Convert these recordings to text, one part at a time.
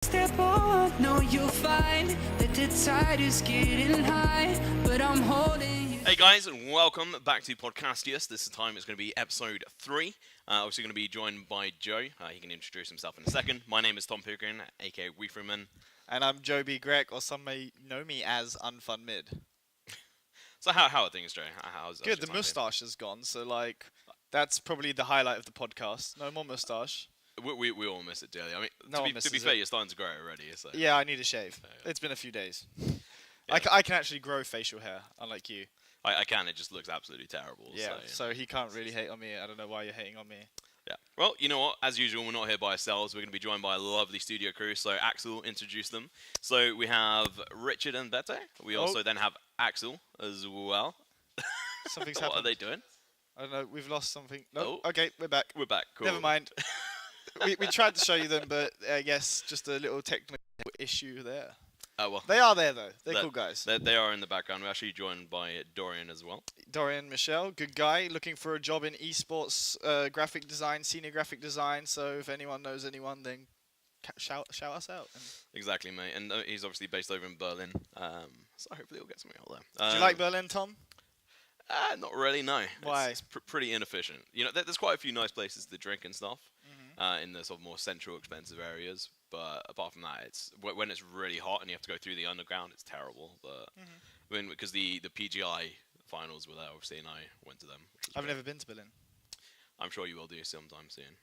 Step on, no, you'll find that the tide is getting high, but I'm holding you. Hey guys, and welcome back to Podcastios. This time it's going to be episode 3. Obviously going to be joined by Joe. He can introduce himself in a second. My name is Tom Pickering, aka Weefreemen. And I'm Grech, or some may know me as UnfunMid. So how are things, Joe? How's Good, the moustache is gone, so that's probably the highlight of the podcast. No more moustache. We all miss it dearly. I mean, No one to be misses fair, it. you're starting to grow it already. So. Yeah, I need a shave. Yeah. It's been a few days. Yeah. I can actually grow facial hair, unlike you. I can, it just looks absolutely terrible. Yeah, so he can't really hate on me. I don't know why you're hating on me. Yeah. Well, you know what? As usual, we're not here by ourselves. We're going to be joined by a lovely studio crew. So Axel, introduce them. So we have Richard and Beto. We also then have Axel as well. Something's What happened. are they doing? I don't know. We've lost something. No. Oh. Okay, we're back. We're back. Cool. Never mind. we tried to show you them, but I guess just a little technical issue there. Oh well. They are there though. They're cool guys. They are in the background. We're actually joined by Dorian as well. Dorian Michelle, good guy, looking for a job in esports graphic design, senior graphic design. So if anyone knows anyone, then shout us out. Exactly, mate. And he's obviously based over in Berlin. So hopefully he'll get something out there. Do you like Berlin, Tom? Not really, no. Why? It's pretty inefficient. You know, there's quite a few nice places to drink and stuff in the sort of more central, expensive areas. But apart from that, it's when it's really hot and you have to go through the underground, it's terrible. But I mean, because the PGI finals were there, obviously, and I went to them. I've never been to Berlin. I'm sure you will do sometime soon.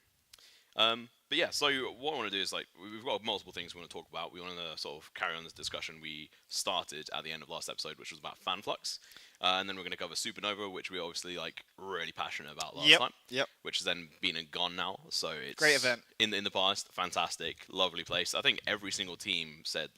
But yeah, so what I want to do is, we've got multiple things we want to talk about. We want to sort of carry on this discussion we started at the end of last episode, which was about FanFlux. And then we're going to cover Supernova, which we're obviously really passionate about last time. Yep. Which has then been and gone now. So it's Great event. In the past, fantastic, lovely place. I think every single team said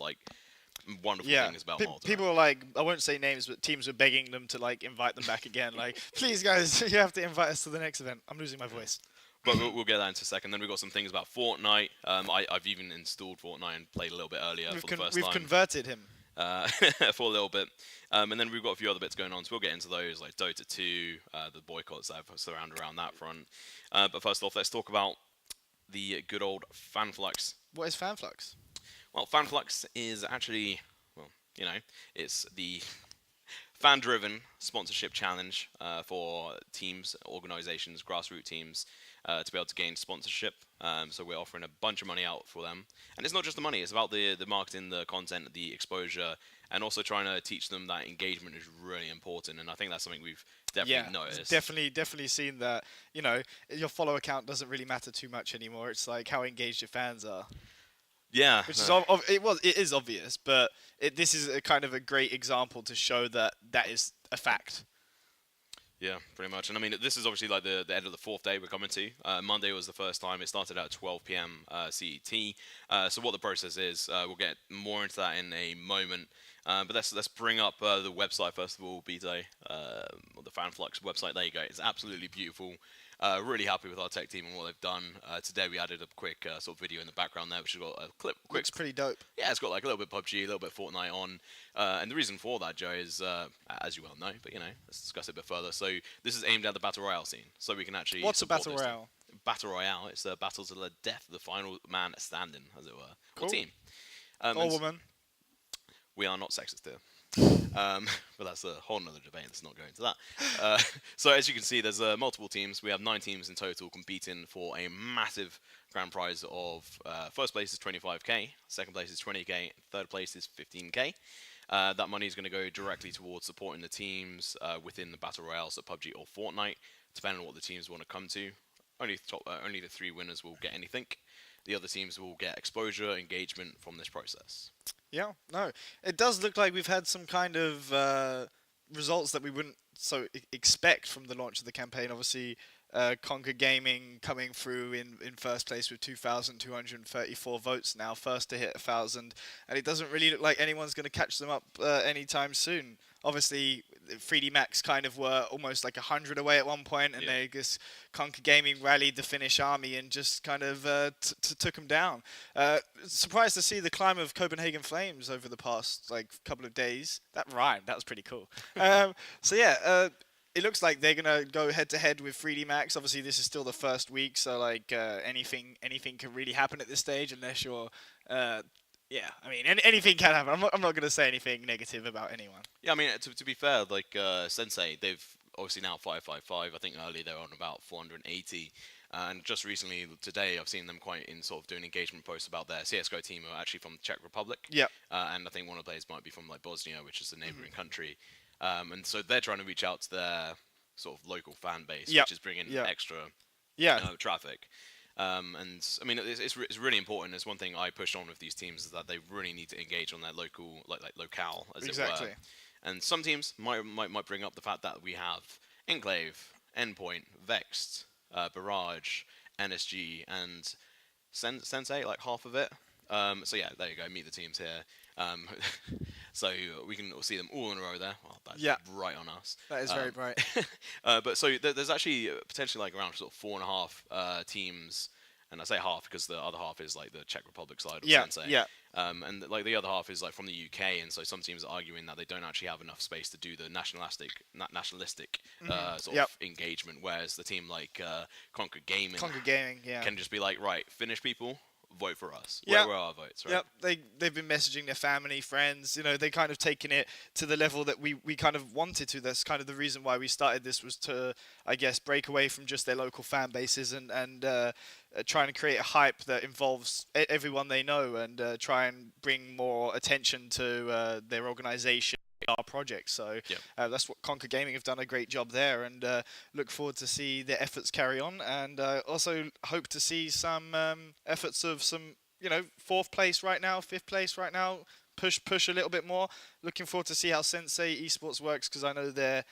wonderful things about Malta. People were I won't say names, but teams were begging them to invite them back again. Please guys, you have to invite us to the next event. I'm losing my voice. But we'll get that into a second. Then we've got some things about Fortnite. I've even installed Fortnite and played a little bit earlier for the first time. We've converted him. For a little bit. And then we've got a few other bits going on, so we'll get into those, like Dota 2, the boycotts that have surrounded around that front. But first off, let's talk about the good old FanFlux. What is FanFlux? Well, FanFlux is actually, it's the fan-driven sponsorship challenge for teams, organizations, grassroots teams to be able to gain sponsorship. So we're offering a bunch of money out for them. And it's not just the money, it's about the marketing, the content, the exposure, and also trying to teach them that engagement is really important. And I think that's something we've definitely noticed. Definitely seen that, your follower count doesn't really matter too much anymore. It's how engaged your fans are. Yeah. Which is it is obvious, but this is a kind of a great example to show that is a fact. Yeah, pretty much. And I mean, this is obviously the end of the fourth day we're coming to. Monday was the first time. It started at 12 p.m. CET. So what the process is, we'll get more into that in a moment. But let's bring up the website first of all, BJ, the FanFlux website. There you go. It's absolutely beautiful. Really happy with our tech team and what they've done. Today we added a quick sort of video in the background there, which has got a quick. Looks pretty dope. Yeah, it's got a little bit PUBG, a little bit Fortnite on. And the reason for that, Joe, is, as you well know, but let's discuss it a bit further. So this is aimed at the Battle Royale scene. So we can actually What's a Battle Royale? Battle Royale, it's a battle to the death, the final man standing, as it were. Cool. Or team. Or woman. We are not sexist here. But that's a whole nother debate. Let's not go into that. So as you can see, there's multiple teams. We have 9 teams in total competing for a massive grand prize of first place is 25k, second place is 20k, third place is 15k. That money is going to go directly towards supporting the teams within the Battle Royale, so PUBG or Fortnite, depending on what the teams want to come to. Only the 3 winners will get anything. The other teams will get exposure, engagement from this process. Yeah, no. It does look like we've had some kind of results that we wouldn't expect from the launch of the campaign. Obviously, Conquer Gaming coming through in first place with 2,234 votes now, first to hit 1,000. And it doesn't really look like anyone's going to catch them up anytime soon. Obviously, 3D Max kind of were almost 100 away at one point, and they just Conquer Gaming rallied the Finnish army and just kind of took them down. Surprised to see the climb of Copenhagen Flames over the past couple of days. That rhymed. That was pretty cool. So yeah, it looks like they're gonna go head to head with 3D Max. Obviously, this is still the first week, so like anything can really happen at this stage, unless you're. Yeah, I mean, anything can happen. I'm not gonna say anything negative about anyone. Yeah, I mean, to be fair, like Sensei, they've obviously now 555. I think earlier they were on about 480. And just recently, today, I've seen them quite in sort of doing engagement posts about their CS:GO team, who are actually from the Czech Republic. Yeah. And I think one of the players might be from like Bosnia, which is the neighboring country. And so they're trying to reach out to their sort of local fan base, which is bringing extra traffic. And I mean, it's really important. It's one thing I push on with these teams is that they really need to engage on their local, like locale, as it were. And some teams might bring up the fact that we have Enclave, Endpoint, Vexed, Barrage, NSG, and Sensei, like half of it. So yeah, there you go. Meet the teams here. So we can see them all in a row there. Well, that's right on us. That is very bright. But so there's actually potentially like around sort of 4.5 teams, and I say half because the other half is like the Czech Republic side of Sensei. Yeah. And like the other half is like from the UK, and so some teams are arguing that they don't actually have enough space to do the nationalistic sort of engagement, whereas the team like Conquer Gaming can just be like, right, Finnish people, vote for us. Where are our votes, right? Yep, they've been messaging their family, friends. You know, they kind of taken it to the level that we kind of wanted to. That's kind of the reason why we started this, was to, I guess, break away from just their local fan bases and trying to create a hype that involves everyone they know, and try and bring more attention to their organization, our project. So that's what Conquer Gaming have done a great job there, and look forward to see their efforts carry on, and also hope to see some efforts of some, you know, 4th place right now, 5th place right now, push a little bit more. Looking forward to see how Sensei Esports works, because I know they're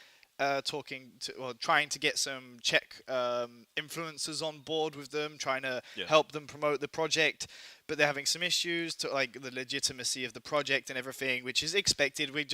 trying to get some Czech influencers on board with them, trying to help them promote the project, but they're having some issues to like the legitimacy of the project and everything, which is expected. We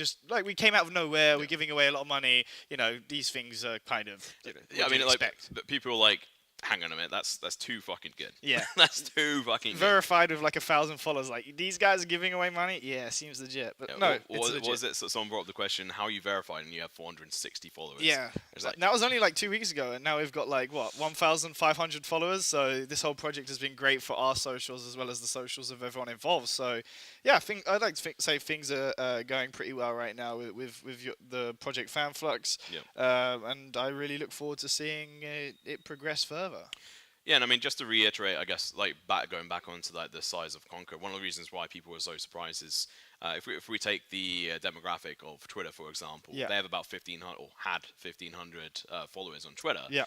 came out of nowhere, we're giving away a lot of money, you know, these things are kind of I mean, like people are like, hang on a minute, that's too fucking good. Yeah. That's too fucking good. Verified with like 1,000 followers. Like, these guys are giving away money? Yeah, seems legit. But no, it's legit. Was it someone brought up the question, how are you verified and you have 460 followers? Yeah. Like, that was only like 2 weeks ago, and now we've got like, 1,500 followers. So this whole project has been great for our socials as well as the socials of everyone involved. So yeah, I'd like to say things are going pretty well right now with the project FanFlux. And I really look forward to seeing it progress further. Yeah, and I mean, just to reiterate, I guess, like going back onto like the size of Conquer, one of the reasons why people were so surprised is if we take the demographic of Twitter, for example, they have about 1,500 or had 1,500 followers on Twitter. Yeah.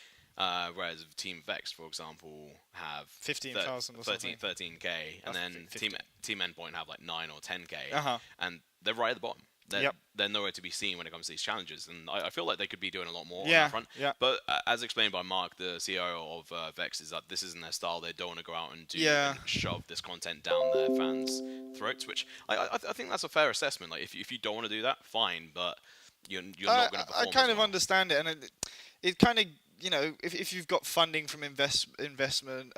Whereas Team Vex, for example, have 15,000 or something. 13k, and then 15. Team Endpoint have like 9 or 10k, and they're right at the bottom. They're nowhere to be seen when it comes to these challenges, and I feel like they could be doing a lot more on that front. But as explained by Mark, the CEO of Vex, is that this isn't their style. They don't want to go out and and shove this content down their fans' throats, which I think that's a fair assessment. Like, if you don't want to do that, fine, but you're not going to perform. I kind of understand it, and it kind of, you know, if you've got funding from investment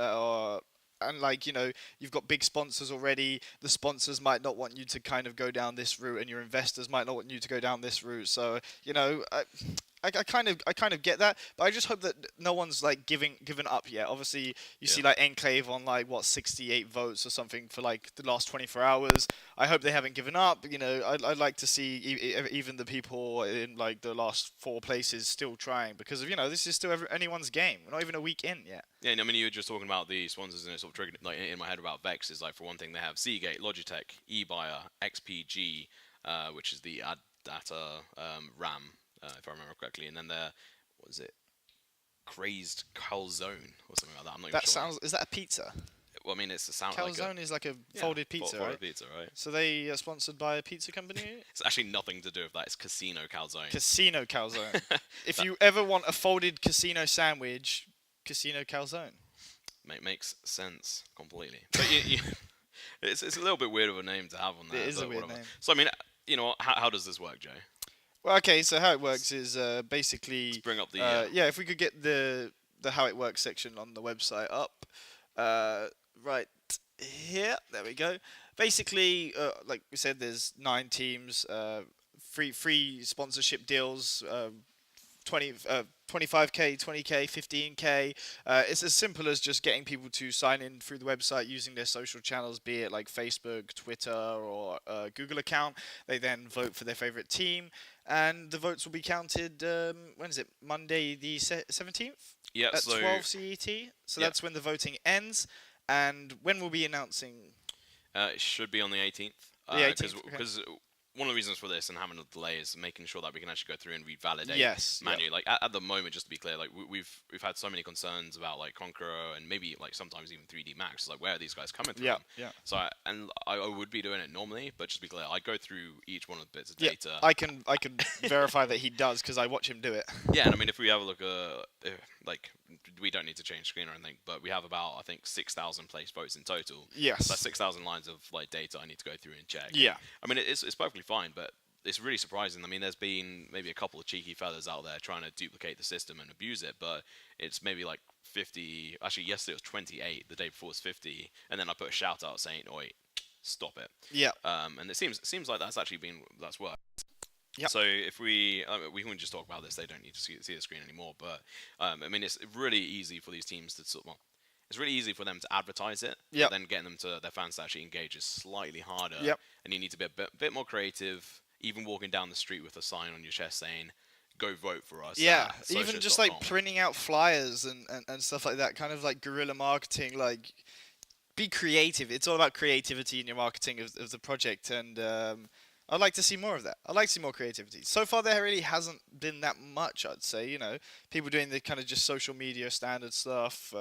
and like, you know, you've got big sponsors already, the sponsors might not want you to kind of go down this route, and your investors might not want you to go down this route. So, you know, I kind of get that, but I just hope that no one's like given up yet. Obviously, you see like Enclave on like 68 votes or something for like the last 24 hours. I hope they haven't given up. You know, I'd like to see even the people in like the last 4 places still trying, because of, you know, this is still anyone's game. We're not even a week in yet. Yeah, and I mean, you were just talking about the sponsors, and it sort of triggered like in my head about Vex. Is like, for one thing, they have Seagate, Logitech, eBuyer, XPG, which is the data RAM. If I remember correctly, and then what is it? Crazed Calzone or something like that. I'm not even sure. Is that a pizza? Well, I mean, it's a sound Calzone like is like a folded pizza, right? Folded pizza, right? So they are sponsored by a pizza company? It's actually nothing to do with that. It's Casino Calzone. Casino Calzone. If you ever want a folded casino sandwich, Casino Calzone. Makes sense completely. But it's a little bit weird of a name to have on there. It is a weird name. So I mean, you know, how does this work, Jay? Well, okay, so how it works is basically... Let's bring up the... if we could get the how it works section on the website up. Right here. There we go. Basically, like we said, there's 9 teams, free sponsorship deals, 25k, 20k, 15k. It's as simple as just getting people to sign in through the website using their social channels, be it like Facebook, Twitter, or Google account. They then vote for their favorite team, and the votes will be counted. When is it? Monday the 17th Yeah, at so 12 CET. So yeah. that's when the voting ends. And when we'll be announcing. It should be on the 18th. The 18th, Because one of the reasons for this and having a delay is making sure that we can actually go through and revalidate Yes, manually. Like at the moment, just to be clear, like we've had so many concerns about like Conqueror and maybe like sometimes even 3D Max. Like where are these guys coming from? Yeah. So I would be doing it normally, but just to be clear, I go through each one of the bits of Yeah, data. I can verify that he does because I watch him do it. Yeah, and I mean if we have a look like we don't need to change screen or anything, but we have about I think 6,000 placed votes in total. Yes. So that's 6,000 lines of like data I need to go through and check. Yeah. I mean it's perfectly fine, but it's really surprising. I mean, there's been maybe a couple of cheeky fellas out there trying to duplicate the system and abuse it, but it's maybe like 50. Actually, yesterday it was 28. The day before was 50, and then I put a shout out saying, "Oh, wait, stop it." Yeah. And it seems like that's actually that's worked. Yep. So if we can just talk about this, they don't need to see the screen anymore. But I mean, it's really easy for these teams to it's really easy for them to advertise it, Yep. but then getting them to their fans to actually engage is slightly harder. Yep. And you need to be a bit more creative. Even walking down the street with a sign on your chest saying, "Go vote for us." Yeah, even just like socios.com. printing out flyers and stuff like that, kind of like guerrilla marketing, like be creative. It's all about creativity in your marketing of the project, and I'd like to see more of that. I'd like to see more creativity. So far, there really hasn't been that much, I'd say. People doing the kind of just social media standard stuff,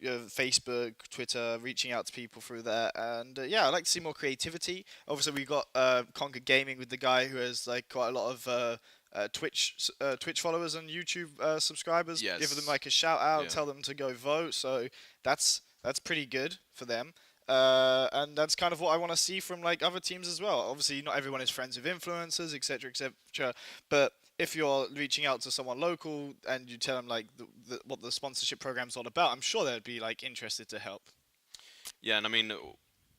Facebook, Twitter, reaching out to people through there. And I'd like to see more creativity. Obviously, we got Conquer Gaming with the guy who has like quite a lot of Twitch followers and YouTube subscribers. Yes. Give them like a shout out, Yeah. tell them to go vote. So that's pretty good for them. And that's kind of what I want to see from like other teams as well. Obviously, not everyone is friends with influencers, etc., etc. But if you're reaching out to someone local and you tell them like what the sponsorship program's all about, I'm sure they'd be like interested to help. Yeah, and I mean,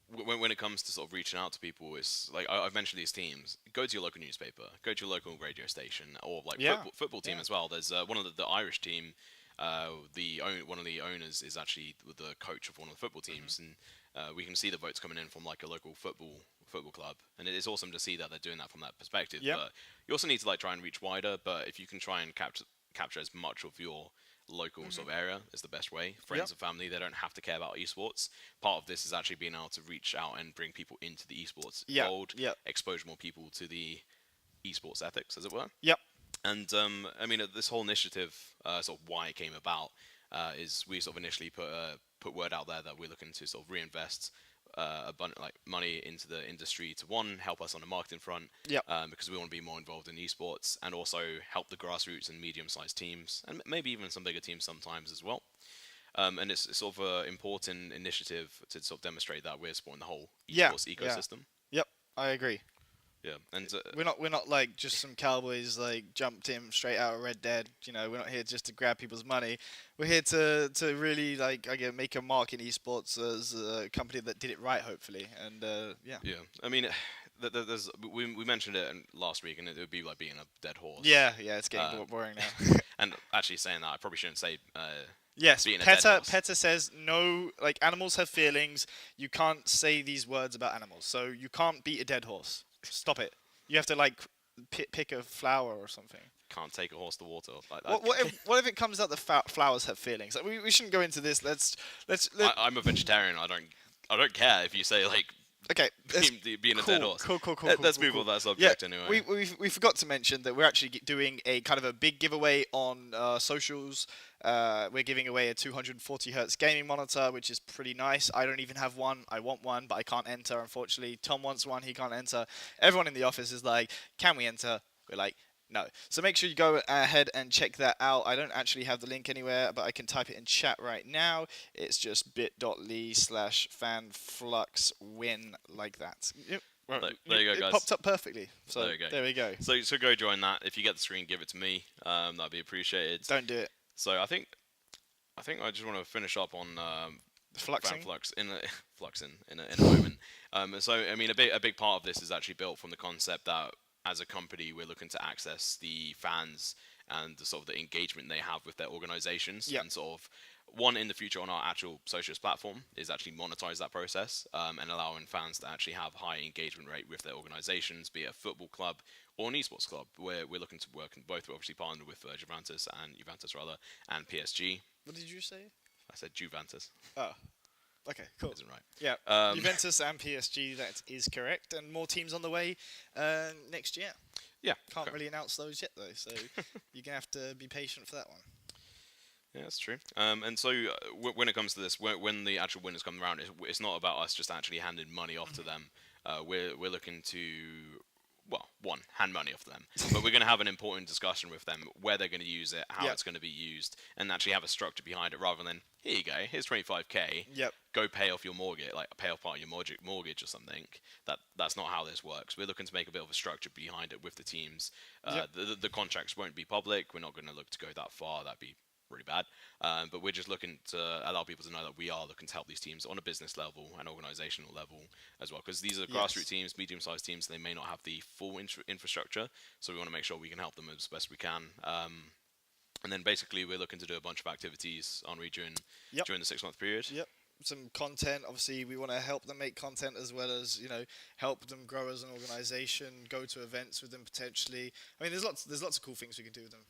when it comes to sort of reaching out to people, it's like I've mentioned these teams. Go to your local newspaper, go to your local radio station, or like football team as well. There's one of the Irish team. One of the owners is actually the coach of one of the football teams, and we can see the votes coming in from like a local football club, and it is awesome to see that they're doing that from that perspective. Yep. But you also need to like try and reach wider. But if you can try and capture as much of your local sort of area is the best way. Friends and family, they don't have to care about esports. Part of this is actually being able to reach out and bring people into the esports world, expose more people to the esports ethics, as it were. Yep. And I mean, this whole initiative, sort of why it came about, is we sort of initially put word out there that we're looking to sort of reinvest money into the industry to help us on the marketing front, because we want to be more involved in esports, and also help the grassroots and medium-sized teams, and maybe even some bigger teams sometimes as well. And it's sort of an important initiative to sort of demonstrate that we're supporting the whole esports ecosystem. Yep, I agree. Yeah, and we're not like just some cowboys like jumped in straight out of Red Dead. We're not here just to grab people's money. We're here to really like make a mark in esports as a company that did it right, hopefully. And yeah. I mean, we mentioned it last week, and it would be like being a dead horse. Yeah, it's getting boring now. And actually saying that, I probably shouldn't say. Yes, being a dead horse. PETA says no. Like animals have feelings. You can't say these words about animals. So you can't beat a dead horse. Stop it. You have to like pick a flower or something. Can't take a horse to water like that. What if it comes out that flowers have feelings? Like, we shouldn't go into this. Let's I'm a vegetarian. I don't care if you say like. Okay, being a dead horse. Cool. Let's move on that subject anyway. We forgot to mention that we're actually doing a kind of a big giveaway on socials. We're giving away a 240 Hz gaming monitor, which is pretty nice. I don't even have one. I want one, but I can't enter, unfortunately. Tom wants one. He can't enter. Everyone in the office is like, can we enter? We're like, no. So make sure you go ahead and check that out. I don't actually have the link anywhere, but I can type it in chat right now. It's just bit.ly/fanfluxwin like that. Yep. There you go, guys. It popped up perfectly. So there we go. So go join that. If you get the screen, give it to me. That'd be appreciated. Don't do it. So I think I just want to finish up on Fluxing. Fluxing in a moment. So I mean, a big part of this is actually built from the concept that as a company we're looking to access the fans and the sort of the engagement they have with their organizations, Yep. and sort of one in the future on our actual Socios platform is actually monetize that process, and allowing fans to actually have high engagement rate with their organizations, be it a football club or an esports club. We're looking to work in both. We're obviously partnered with Juventus and PSG. What did you say? I said Juventus. Oh, okay, cool. Isn't right. Yeah, Juventus and PSG, that is correct. And more teams on the way next year. Yeah. Can't really announce those yet, though, so you're going to have to be patient for that one. Yeah, that's true. And so when it comes to this, when the actual winners come around, it's not about us just actually handing money off to them. We're looking to, well, one, hand money off to them, but we're going to have an important discussion with them where they're going to use it, how it's going to be used, and actually have a structure behind it rather than, here you go, here's 25k, go pay off your mortgage, like pay off part of your mortgage or something. That's not how this works. We're looking to make a bit of a structure behind it with the teams. The contracts won't be public. We're not going to look to go that far. That'd be really bad, but we're just looking to allow people to know that we are looking to help these teams on a business level and organizational level as well, because these are grassroots teams, medium-sized teams, so they may not have the full infrastructure, so we want to make sure we can help them as best we can. And then basically we're looking to do a bunch of activities during the 6-month period. Some content. Obviously, we want to help them make content as well as, you know, help them grow as an organization, go to events with them potentially. I mean, there's lots of cool things we can do with them.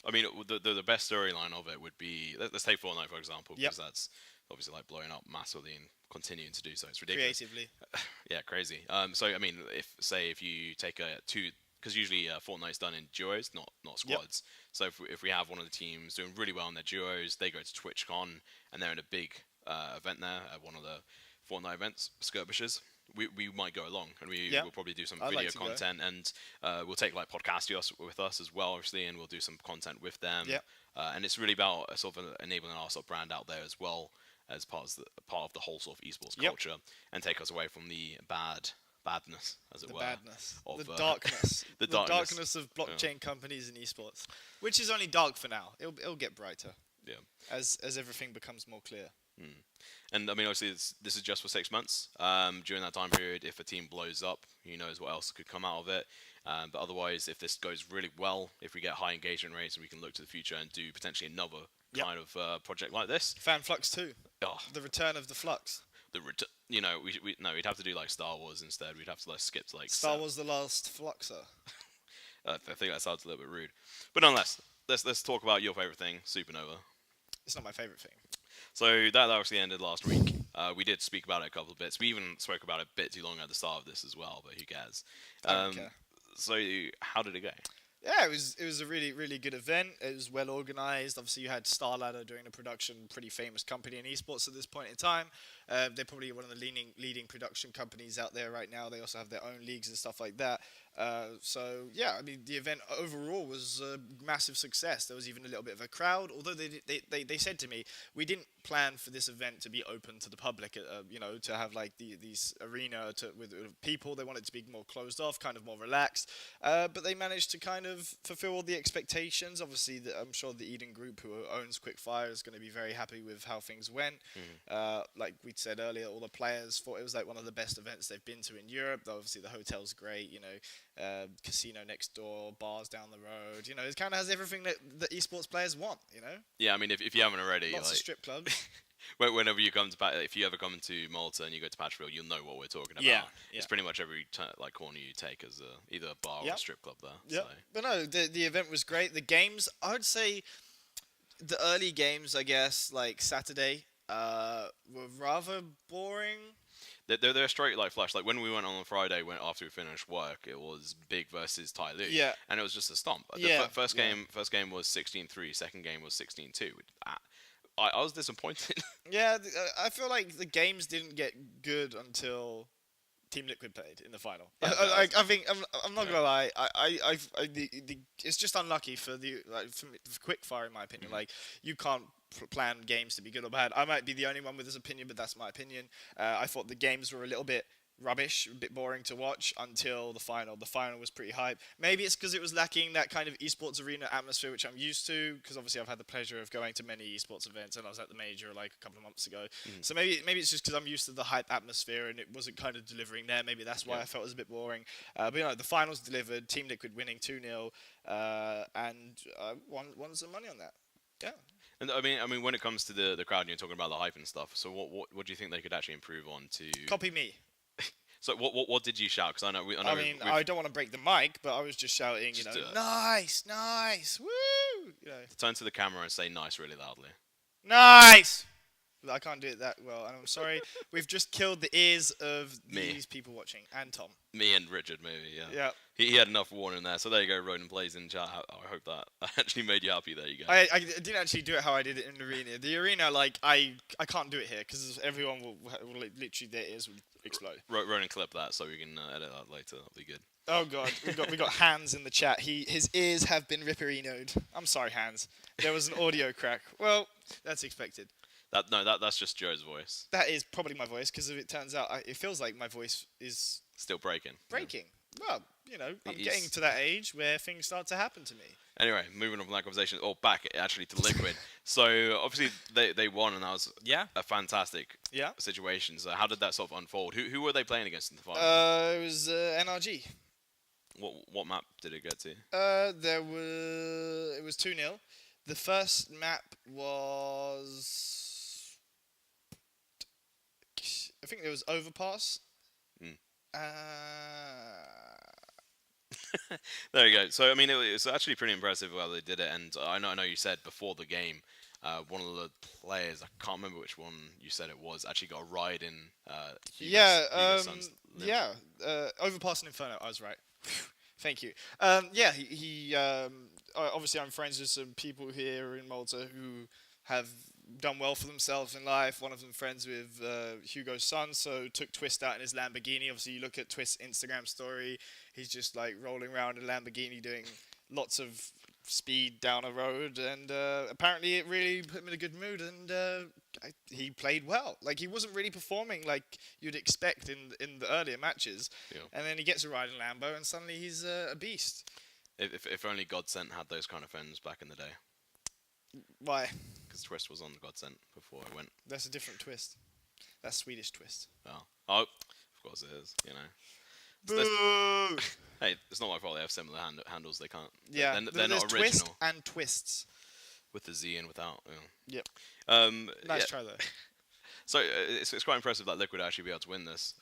I mean, the best storyline of it would be, let's take Fortnite for example, because that's obviously like blowing up massively and continuing to do so. It's ridiculous. Creatively. Yeah, crazy. So I mean, if you take because usually Fortnite's done in duos, not squads. So if we have one of the teams doing really well in their duos, they go to TwitchCon and they're in a big event there at one of the Fortnite events, skirmishes. We might go along, and we'll probably do some video content, and we'll take like Podcastios with us as well, obviously, and we'll do some content with them. And it's really about sort of enabling our sort of brand out there as well as part of the whole sort of esports culture, and take us away from the badness, as it were. The darkness. the darkness of blockchain companies and esports, which is only dark for now. It'll get brighter. Yeah. As everything becomes more clear. And I mean, obviously, this is just for 6 months. During that time period, if a team blows up, who knows what else could come out of it. But otherwise, if this goes really well, if we get high engagement rates, we can look to the future and do potentially another kind of project like this. Fan Flux 2. Oh. The return of the Flux. We'd have to do like Star Wars instead. We'd have to like skip to like Star Wars: The Last Fluxer. I think that sounds a little bit rude. But nonetheless, let's talk about your favorite thing, Supernova. It's not my favorite thing. So that actually ended last week. We did speak about it a couple of bits. We even spoke about it a bit too long at the start of this as well, but who cares? I don't care. So how did it go? Yeah, it was a really, really good event. It was well organized. Obviously, you had StarLadder doing the production, pretty famous company in esports at this point in time. They're probably one of the leading production companies out there right now. They also have their own leagues and stuff like that. So yeah, I mean, the event overall was a massive success. There was even a little bit of a crowd, although they said to me, we didn't plan for this event to be open to the public, to have like these arena with people. They wanted it to be more closed off, kind of more relaxed, but they managed to kind of fulfill all the expectations. Obviously, I'm sure the Eden Group, who owns Quickfire, is going to be very happy with how things went. Like we said earlier, all the players thought it was like one of the best events they've been to in Europe. Obviously, the hotel's great, casino next door, bars down the road. It kind of has everything that the esports players want. Yeah, I mean, if you haven't already, lots of strip clubs. Whenever you come to if you ever come to Malta and you go to Patchfield, you'll know what we're talking about. Yeah. It's pretty much every corner you take as either a bar or a strip club there. Yeah, but no, the event was great. The games, I would say, the early games, I guess, like Saturday, were rather boring. They're straight like flash. Like when we went on Friday, after we finished work, it was Big versus Tai Lu. Yeah. And it was just a stomp. First game was 16-3. Second game was 16-2. I was disappointed. Yeah, I feel like the games didn't get good until Team Liquid played in the final. Yeah, I think I'm not gonna lie. It's just unlucky for Quickfire, in my opinion. Like, you can't plan games to be good or bad. I might be the only one with this opinion, but that's my opinion. I thought the games were a little bit rubbish, a bit boring to watch until the final. The final was pretty hype. Maybe it's because it was lacking that kind of esports arena atmosphere, which I'm used to, because obviously I've had the pleasure of going to many esports events, and I was at the major like a couple of months ago. So maybe it's just because I'm used to the hype atmosphere, and it wasn't kind of delivering there. Maybe that's why I felt it was a bit boring. But the finals delivered. Team Liquid winning 2-0, and won some money on that. Yeah. And I mean, when it comes to the crowd, you're talking about the hype and stuff. So what do you think they could actually improve on to? Copy me. So what did you shout? Because I mean, I don't want to break the mic, but I was just shouting, nice, woo, Turn to the camera and say nice really loudly. Nice. I can't do it that well, and I'm sorry. We've just killed the ears of these people watching, and Tom. Me and Richard, maybe, yeah. Yeah. He had enough warning there, so there you go, Ronan plays in chat. I hope that actually made you happy. There you go. I didn't actually do it how I did it in the arena. The arena, I can't do it here, because everyone will literally, their ears will explode. Ronan clip that so we can edit that later. That'll be good. Oh god, we got Hans in the chat. His ears have been ripperinoed. I'm sorry, Hans. There was an audio crack. Well, that's expected. That's just Joe's voice. That is probably my voice, because it turns out it feels like my voice is still breaking. Breaking. Yeah. Well, I'm getting to that age where things start to happen to me. Anyway, moving on from that conversation, back actually to Liquid. So obviously they won, and that was a fantastic situation. So how did that sort of unfold? Who were they playing against in the final? It was NRG. What map did it get to? It was 2-0. The first map was, I think there was Overpass. There you go. So I mean, it was actually pretty impressive how they did it. And I know you said before the game, one of the players, I can't remember which one you said it was, actually got a ride in. Overpass and Inferno. I was right. Thank you. He obviously I'm friends with some people here in Malta who have done well for themselves in life. One of them friends with Hugo's son, so took Twist out in his Lamborghini. Obviously, you look at Twist's Instagram story, he's just like rolling around in a Lamborghini doing lots of speed down a road, and apparently it really put him in a good mood, and he played well. Like, he wasn't really performing like you'd expect in the earlier matches, and then he gets a ride in Lambo, and suddenly he's a beast. If only Godsent had those kind of friends back in the day. Why? Because Twist was on Godsent before it went. That's a different Twist. That's Swedish Twist. Oh, of course it is. Boo! Hey, it's not my fault. They have similar handles. They can't. Yeah, they're not original. Twist and Twists. With the Z and without. Yep. Nice try though. So it's quite impressive that Liquid actually be able to win this,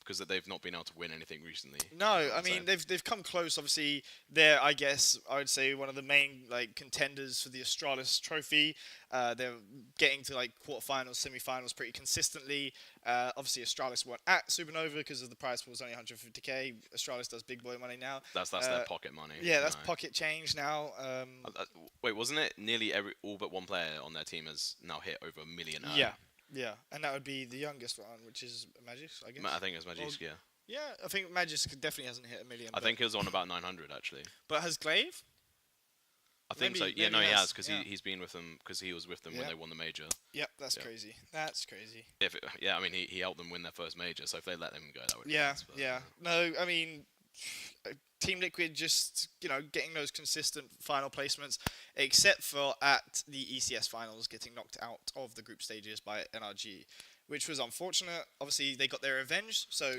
because they've not been able to win anything recently. No, I mean they've come close. Obviously, they're, I guess I would say, one of the main contenders for the Astralis trophy. They're getting to quarterfinals, semi-finals pretty consistently. Obviously, Astralis won at Supernova because of the prize pool was only 150k. Astralis does big boy money now. That's their pocket money. Yeah, that's pocket change now. Wait, wasn't it nearly all but one player on their team has now hit over $1 million? Yeah, and that would be the youngest one, which is Magis, I guess. I think it's Magis, yeah. Yeah, I think Magis definitely hasn't hit 1 million. I think it was on about 900, actually. But has Glaive? I think so. Yeah, no, he has, because he's been with them, because he was with them when they won the major. Yep, that's crazy. That's crazy. I mean, he helped them win their first major, so if they let him go, that would be nice, No, I mean, Team Liquid just, getting those consistent final placements, except for at the ECS finals getting knocked out of the group stages by NRG, which was unfortunate. Obviously, they got their revenge, so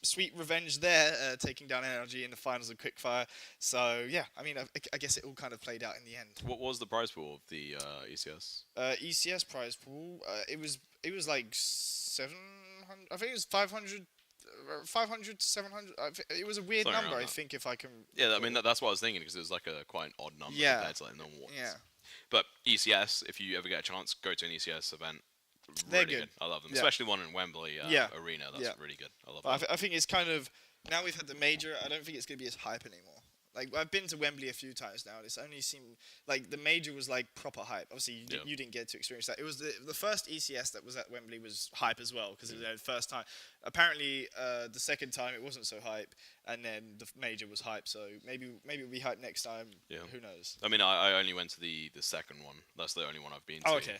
sweet revenge there, taking down NRG in the finals of Quickfire. So, yeah, I mean, I guess it all kind of played out in the end. What was the prize pool of the ECS? ECS prize pool, it was like 700, I think it was 500 to 700. It was a weird number, I think, if I can. Yeah, I mean that's what I was thinking, because it was quite an odd number compared to normal ones. Yeah. But ECS, if you ever get a chance, go to an ECS event. They're really good. I love them, especially one in Wembley Arena. That's really good. I love that. I think it's kind of, now we've had the major. I don't think it's going to be as hype anymore. Like I've been to Wembley a few times now, and it's only seemed like the major was like proper hype. Obviously, you didn't get to experience that. It was the first ECS that was at Wembley was hype as well because it was the first time. Apparently, the second time it wasn't so hype, and then the major was hype. So maybe it'll be hype next time. Yeah. Who knows? I mean, I only went to the second one. That's the only one I've been to. Oh, okay.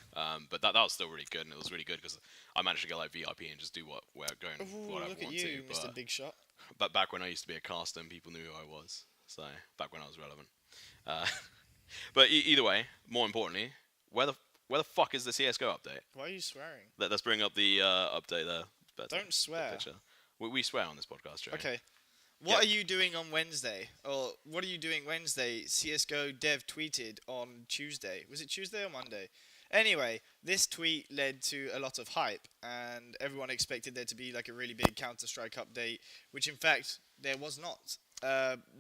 But that was still really good, and it was really good because I managed to get like VIP and just do what I look at you, Mr. Big Shot. But back when I used to be a caster, and people knew who I was. So back when I was relevant. But either way, more importantly, where the fuck is the CS:GO update? Why are you swearing? Let's bring up the update there. Don't swear. We swear on this podcast, Joe. Okay. What are you doing on Wednesday? Or what are you doing Wednesday? CS:GO dev tweeted on Tuesday. Was it Tuesday or Monday? Anyway, this tweet led to a lot of hype, and everyone expected there to be like a really big Counter-Strike update, which in fact there was not.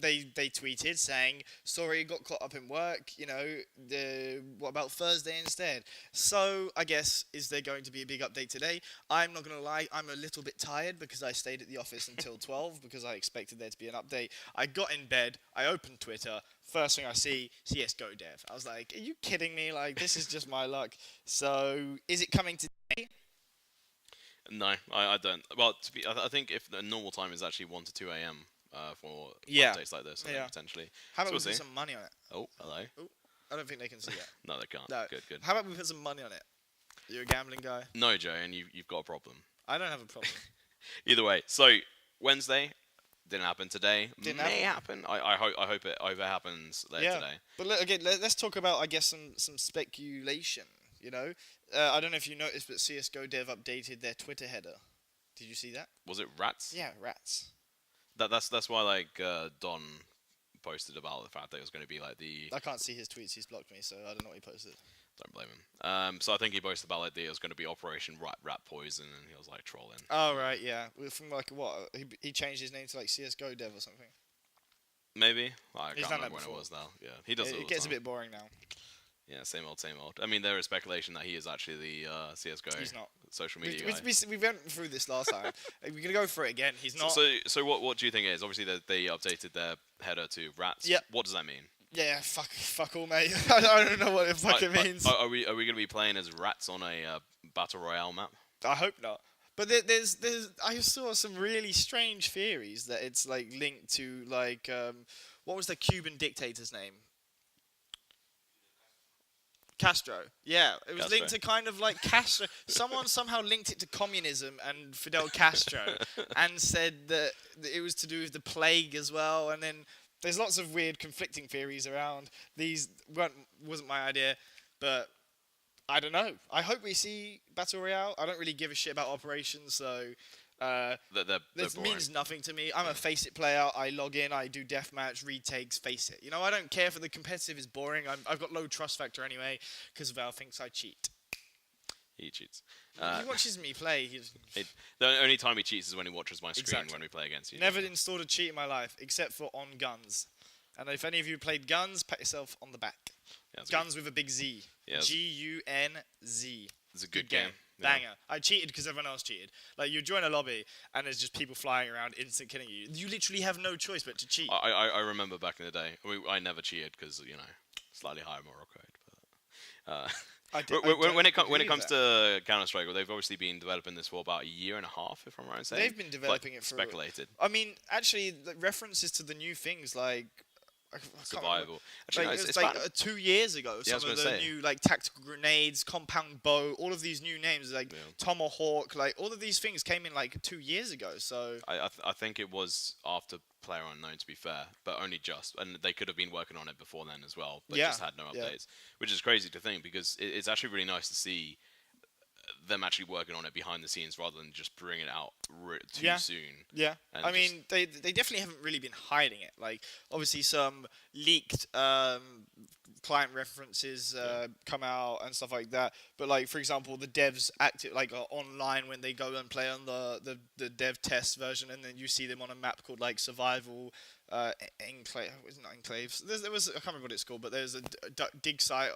They tweeted saying, sorry, got caught up in work, what about Thursday instead? So, I guess, is there going to be a big update today? I'm not going to lie, I'm a little bit tired because I stayed at the office until 12 because I expected there to be an update. I got in bed, I opened Twitter, first thing I see, CS:GO dev. I was like, are you kidding me? Like, this is just my luck. So, is it coming today? No, I don't. Well, I think if the normal time is actually 1 to 2 a.m. For updates like this, potentially. How about we put some money on it? Oh, hello. Oh, I don't think they can see that. No, they can't. No. Good. How about we put some money on it? You're a gambling guy. No, Joe, and you've got a problem. I don't have a problem. Either way, so Wednesday didn't happen today. May happen. I hope it happens later today. But let's talk about, I guess, some speculation. I don't know if you noticed, but CS:GO dev updated their Twitter header. Did you see that? Was it rats? Yeah, rats. That's why like Don posted about the fact that it was going to be like the. I can't see his tweets. He's blocked me, so I don't know what he posted. Don't blame him. So I think he posted about like it was going to be Operation Rat Poison, and he was like trolling. Oh right, yeah. From like what? He changed his name to like CS:GO dev or something. Maybe. I can't remember when it was now. Yeah, he does. It gets a bit boring now. Yeah, same old. I mean, there is speculation that he is actually the CS:GO social media guy. We went through this last time. We're going to go for it again. He's not. So what do you think it is? Obviously, they updated their header to rats. Yeah. What does that mean? Yeah, fuck all, mate. I don't know what it means. Are we going to be playing as rats on a battle royale map? I hope not. But I saw some really strange theories that it's like linked to like what was the Cuban dictator's name? Castro. Yeah, it was linked to kind of like Castro. Someone somehow linked it to communism and Fidel Castro and said that it was to do with the plague as well. And then there's lots of weird conflicting theories around. These wasn't my idea, but I don't know. I hope we see Battle Royale. I don't really give a shit about operations, so this means nothing to me. I'm a Face It player. I log in, I do deathmatch, retakes, Face It. I don't care for the competitive is boring. I've got low trust factor anyway, because Val thinks I cheat. He cheats. He watches me play. The only time he cheats is when he watches my screen when we play against you. Never installed a cheat in my life, except for on Guns. And if any of you played Guns, pat yourself on the back. Yeah, Guns with a big Z. Yeah, Gunz. It's a good game. Banger. Yeah. I cheated because everyone else cheated. Like, you join a lobby, and there's just people flying around, instant killing you. You literally have no choice but to cheat. I remember back in the day. I never cheated because, slightly higher moral code. But when it comes to Counter-Strike, they've obviously been developing this for about a year and a half, if I'm right in saying. They've been developing it for... Speculated. I mean, actually, the references to the new things, like... Survival. Actually, it's like 2 years ago. Some of the new tactical grenades, compound bow, all of these new names like Tomahawk, like all of these things came in like 2 years ago. So I think it was after PlayerUnknown, to be fair, but only just, and they could have been working on it before then as well, but just had no updates, which is crazy to think because it's actually really nice to see them actually working on it behind the scenes rather than just bringing it out too soon. Yeah, I mean, they definitely haven't really been hiding it. Like, obviously, some leaked client references come out and stuff like that. But, like, for example, the devs active are online when they go and play on the dev test version, and then you see them on a map called like Survival. Enclave, wasn't it Enclaves? There was, I can't remember what it's called, but there's a dig site.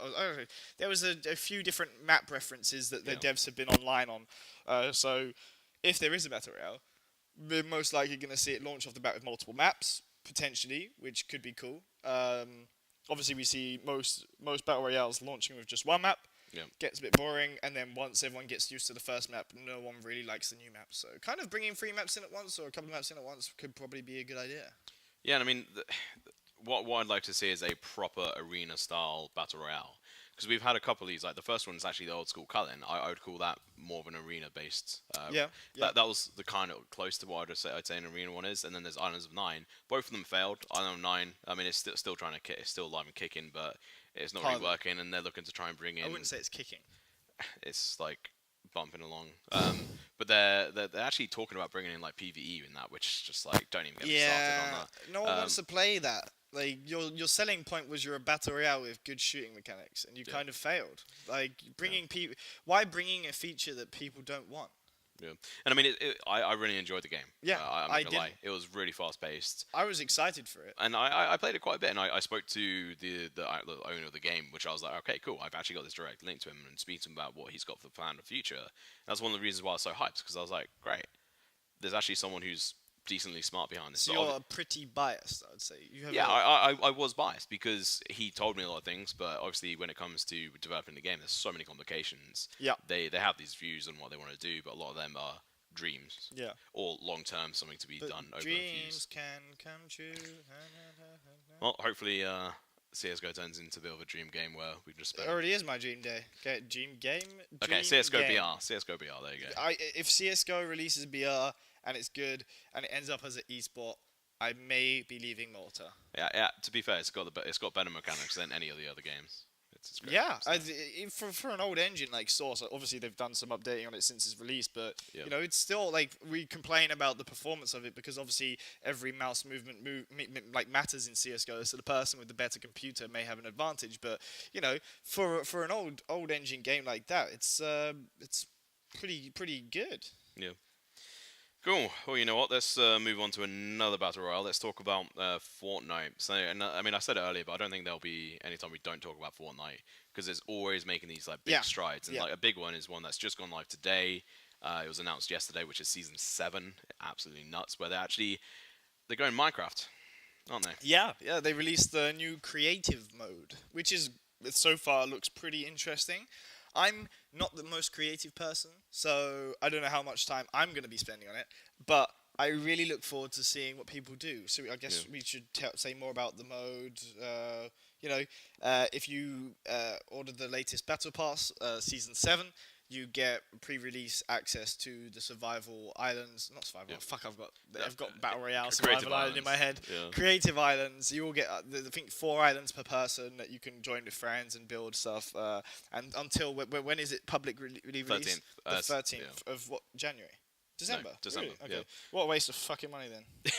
There was a few different map references that the devs have been online on. So if there is a Battle Royale, we're most likely going to see it launch off the bat with multiple maps. potentially, which could be cool. Obviously, we see most battle royales launching with just one map. Yeah. Gets a bit boring, and then once everyone gets used to the first map, no one really likes the new map. So kind of bringing 3 maps in at once or a couple of maps in at once could probably be a good idea. Yeah, and I mean, what I'd like to see is a proper arena style battle royale. Because we've had a couple of these, like the first one is actually the old school Cullen. I would call that more of an arena based. That was the kind of close to what I'd say an arena one is. And then there's Islands of Nine. Both of them failed. Island of Nine, I mean, it's still trying to it's still alive and kicking, but it's not really working. And they're looking to try and bring in. I wouldn't say it's kicking. It's like bumping along. But they're actually talking about bringing in like PvE in that, which just like don't even get me started on that. No one wants to play that. Like your selling point was you're a battle royale with good shooting mechanics, and you kind of failed. Like bringing people, why bringing a feature that people don't want? Yeah, and I mean, I really enjoyed the game. Yeah, I'm not gonna lie. It was really fast paced. I was excited for it, and I played it quite a bit. And I spoke to the owner of the game, which I was like, okay, cool. I've actually got this direct link to him and speak to him about what he's got for the plan in the future. And that's one of the reasons why I was so hyped, because I was like, great. There's actually someone who's decently smart behind this. So you're pretty biased, I would say. I was biased because he told me a lot of things, but obviously when it comes to developing the game, there's so many complications. Yeah. They have these views on what they want to do, but a lot of them are dreams. Yeah. Or long term, something to be done over a few years. Dreams can come true. Well, hopefully CSGO turns into a bit of a dream game where we just spend... It already is my dream day. Dream game? Okay, CSGO BR. CSGO BR, there you go. If CSGO releases BR and it's good and it ends up as an esport, I may be leaving Malta. Yeah. To be fair, it's got better mechanics than any of the other games. It's great. Yeah, for an old engine like Source, obviously they've done some updating on it since its release, but you know, it's still like we complain about the performance of it because obviously every mouse movement matters in CS:GO. So the person with the better computer may have an advantage, but you know, for an old engine game like that, it's pretty good. Yeah. Cool. Well, you know what? Let's move on to another battle royale. Let's talk about Fortnite. So, and I mean, I said it earlier, but I don't think there'll be any time we don't talk about Fortnite because it's always making these like big strides. And like a big one is one that's just gone live today. It was announced yesterday, which is season 7. Absolutely nuts. Where they're going Minecraft, aren't they? Yeah. They released the new creative mode, which is so far looks pretty interesting. I'm not the most creative person, so I don't know how much time I'm going to be spending on it, but I really look forward to seeing what people do. So I guess we should say more about the mode. You know, if you order the latest Battle Pass, Season 7, you get pre-release access to the survival islands. Not survival. Yeah. Fuck, I've got Battle Royale survival island in my head. Yeah. Creative islands. You will get I think 4 islands per person that you can join with friends and build stuff. And until when is it public release? 13th. The 13th of what? January. December. No, December. Really? Okay. Yeah. What a waste of fucking money then.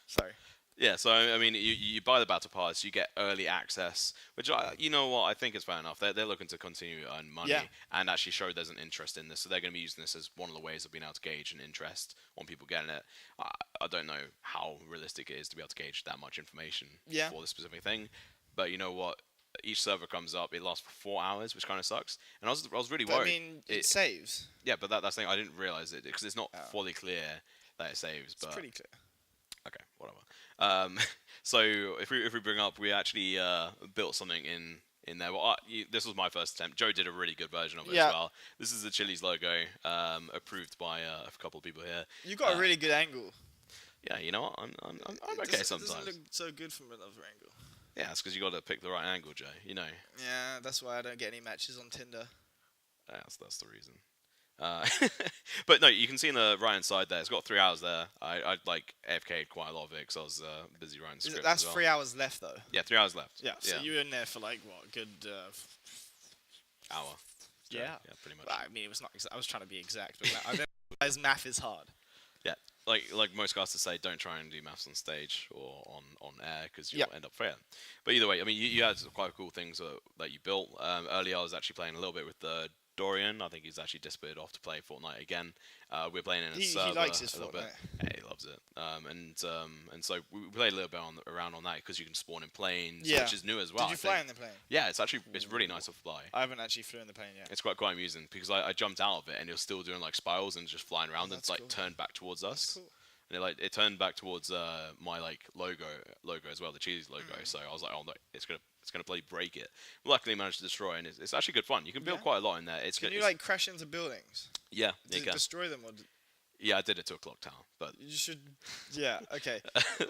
Sorry. Yeah, so I mean, you buy the battle pass, you get early access, which you know what, I think is fair enough. They're looking to continue to earn money and actually show there's an interest in this, so they're going to be using this as one of the ways of being able to gauge an interest on people getting it. I don't know how realistic it is to be able to gauge that much information for this specific thing, but you know what? Each server comes up, it lasts for 4 hours, which kind of sucks. And I was really worried. I mean, it saves. Yeah, but that's the thing. I didn't realize it because it's not fully clear that it saves. It's pretty clear. Okay, whatever. So if we bring up, we actually built something in there. Well, this was my first attempt. Joe did a really good version of it as well. This is the chiliZ logo, approved by a couple of people here. You got a really good angle. Yeah, you know what? I'm okay sometimes. It doesn't look so good from another angle. Yeah, it's because you got to pick the right angle, Joe. You know. Yeah, that's why I don't get any matches on Tinder. Yeah, that's the reason. But no, you can see in the right hand side there, it's got 3 hours there. I like AFK'd quite a lot of it because I was busy writing scripts. That's as well. 3 hours left though. Yeah, 3 hours left. Yeah, so you were in there for like what, a good hour. Yeah, pretty much. Well, I mean, it was not. I was trying to be exact, but I don't realize math is hard. Yeah, like most guys to say, don't try and do maths on stage or on air because you'll end up failing. But either way, I mean, you had some quite cool things that you built. Earlier, I was actually playing a little bit with Dorian. I think he's actually disappeared off to play Fortnite again. We're playing in a server. He likes his a little Fortnite. bit. Yeah, he loves it. And so we played a little bit around on that because you can spawn in planes, which is new as well. Did you fly in the plane? Yeah, it's really nice to fly. I haven't actually flew in the plane yet. It's quite amusing because I jumped out of it and it was still doing like spirals and just flying around and it's like cool. turned back towards us. That's cool. and it turned back towards my logo as well, the chiliZ logo. So I was like, oh no, it's gonna bloody break it. Luckily, managed to destroy, and it's actually good fun. You can build quite a lot in there. Can you crash into buildings? Yeah, Does it destroy them, or? Yeah, I did it to a clock tower, but you should. Yeah, okay.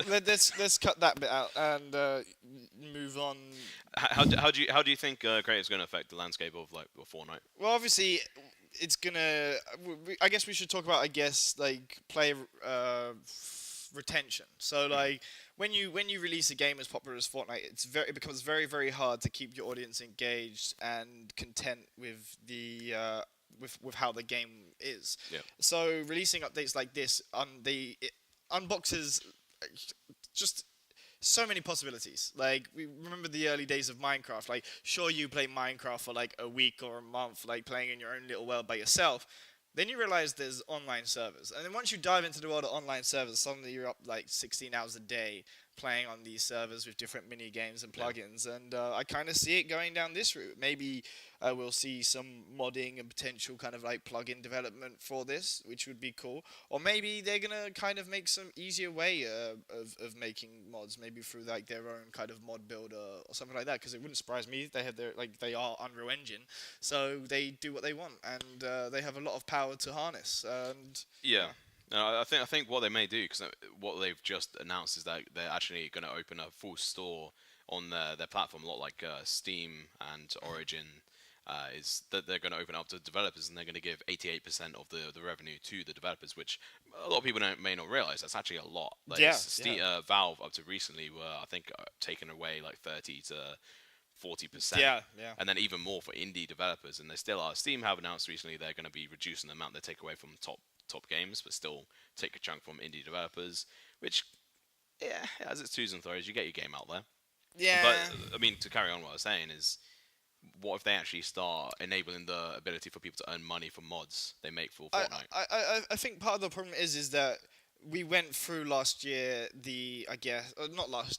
let's cut that bit out and move on. How do you think Grech is going to affect the landscape of Fortnite? Well, obviously, it's gonna. I guess we should talk about player retention. So when you release a game as popular as Fortnite, it becomes very, very hard to keep your audience engaged and content with the with how the game is. Yeah. So releasing updates like this it unboxes just so many possibilities. We remember the early days of Minecraft. Sure, you play Minecraft for a week or a month, playing in your own little world by yourself. Then you realize there's online servers, and then once you dive into the world of online servers, suddenly you're up 16 hours a day playing on these servers with different mini games and plugins. And I kind of see it going down this route. Maybe we'll see some modding and potential kind of plugin development for this, which would be cool. Or maybe they're gonna kind of make some easier way of making mods, maybe through their own kind of mod builder or something like that. Because it wouldn't surprise me. They have they are Unreal Engine, so they do what they want, and they have a lot of power to harness. And yeah. No, I think what they may do, because what they've just announced is that they're actually going to open a full store on their platform, a lot like Steam and Origin, is that they're going to open up to developers, and they're going to give 88% of the revenue to the developers, which a lot of people may not realize. That's actually a lot. Valve up to recently were, I think, taking away 30 to 40%. Yeah. And then even more for indie developers, and they still are. Steam have announced recently they're going to be reducing the amount they take away from top games, but still take a chunk from indie developers, which, yeah, has its twos and throws. You get your game out there. Yeah. But, I mean, to carry on what I was saying is, what if they actually start enabling the ability for people to earn money from mods they make for Fortnite? I think part of the problem is that we went through last year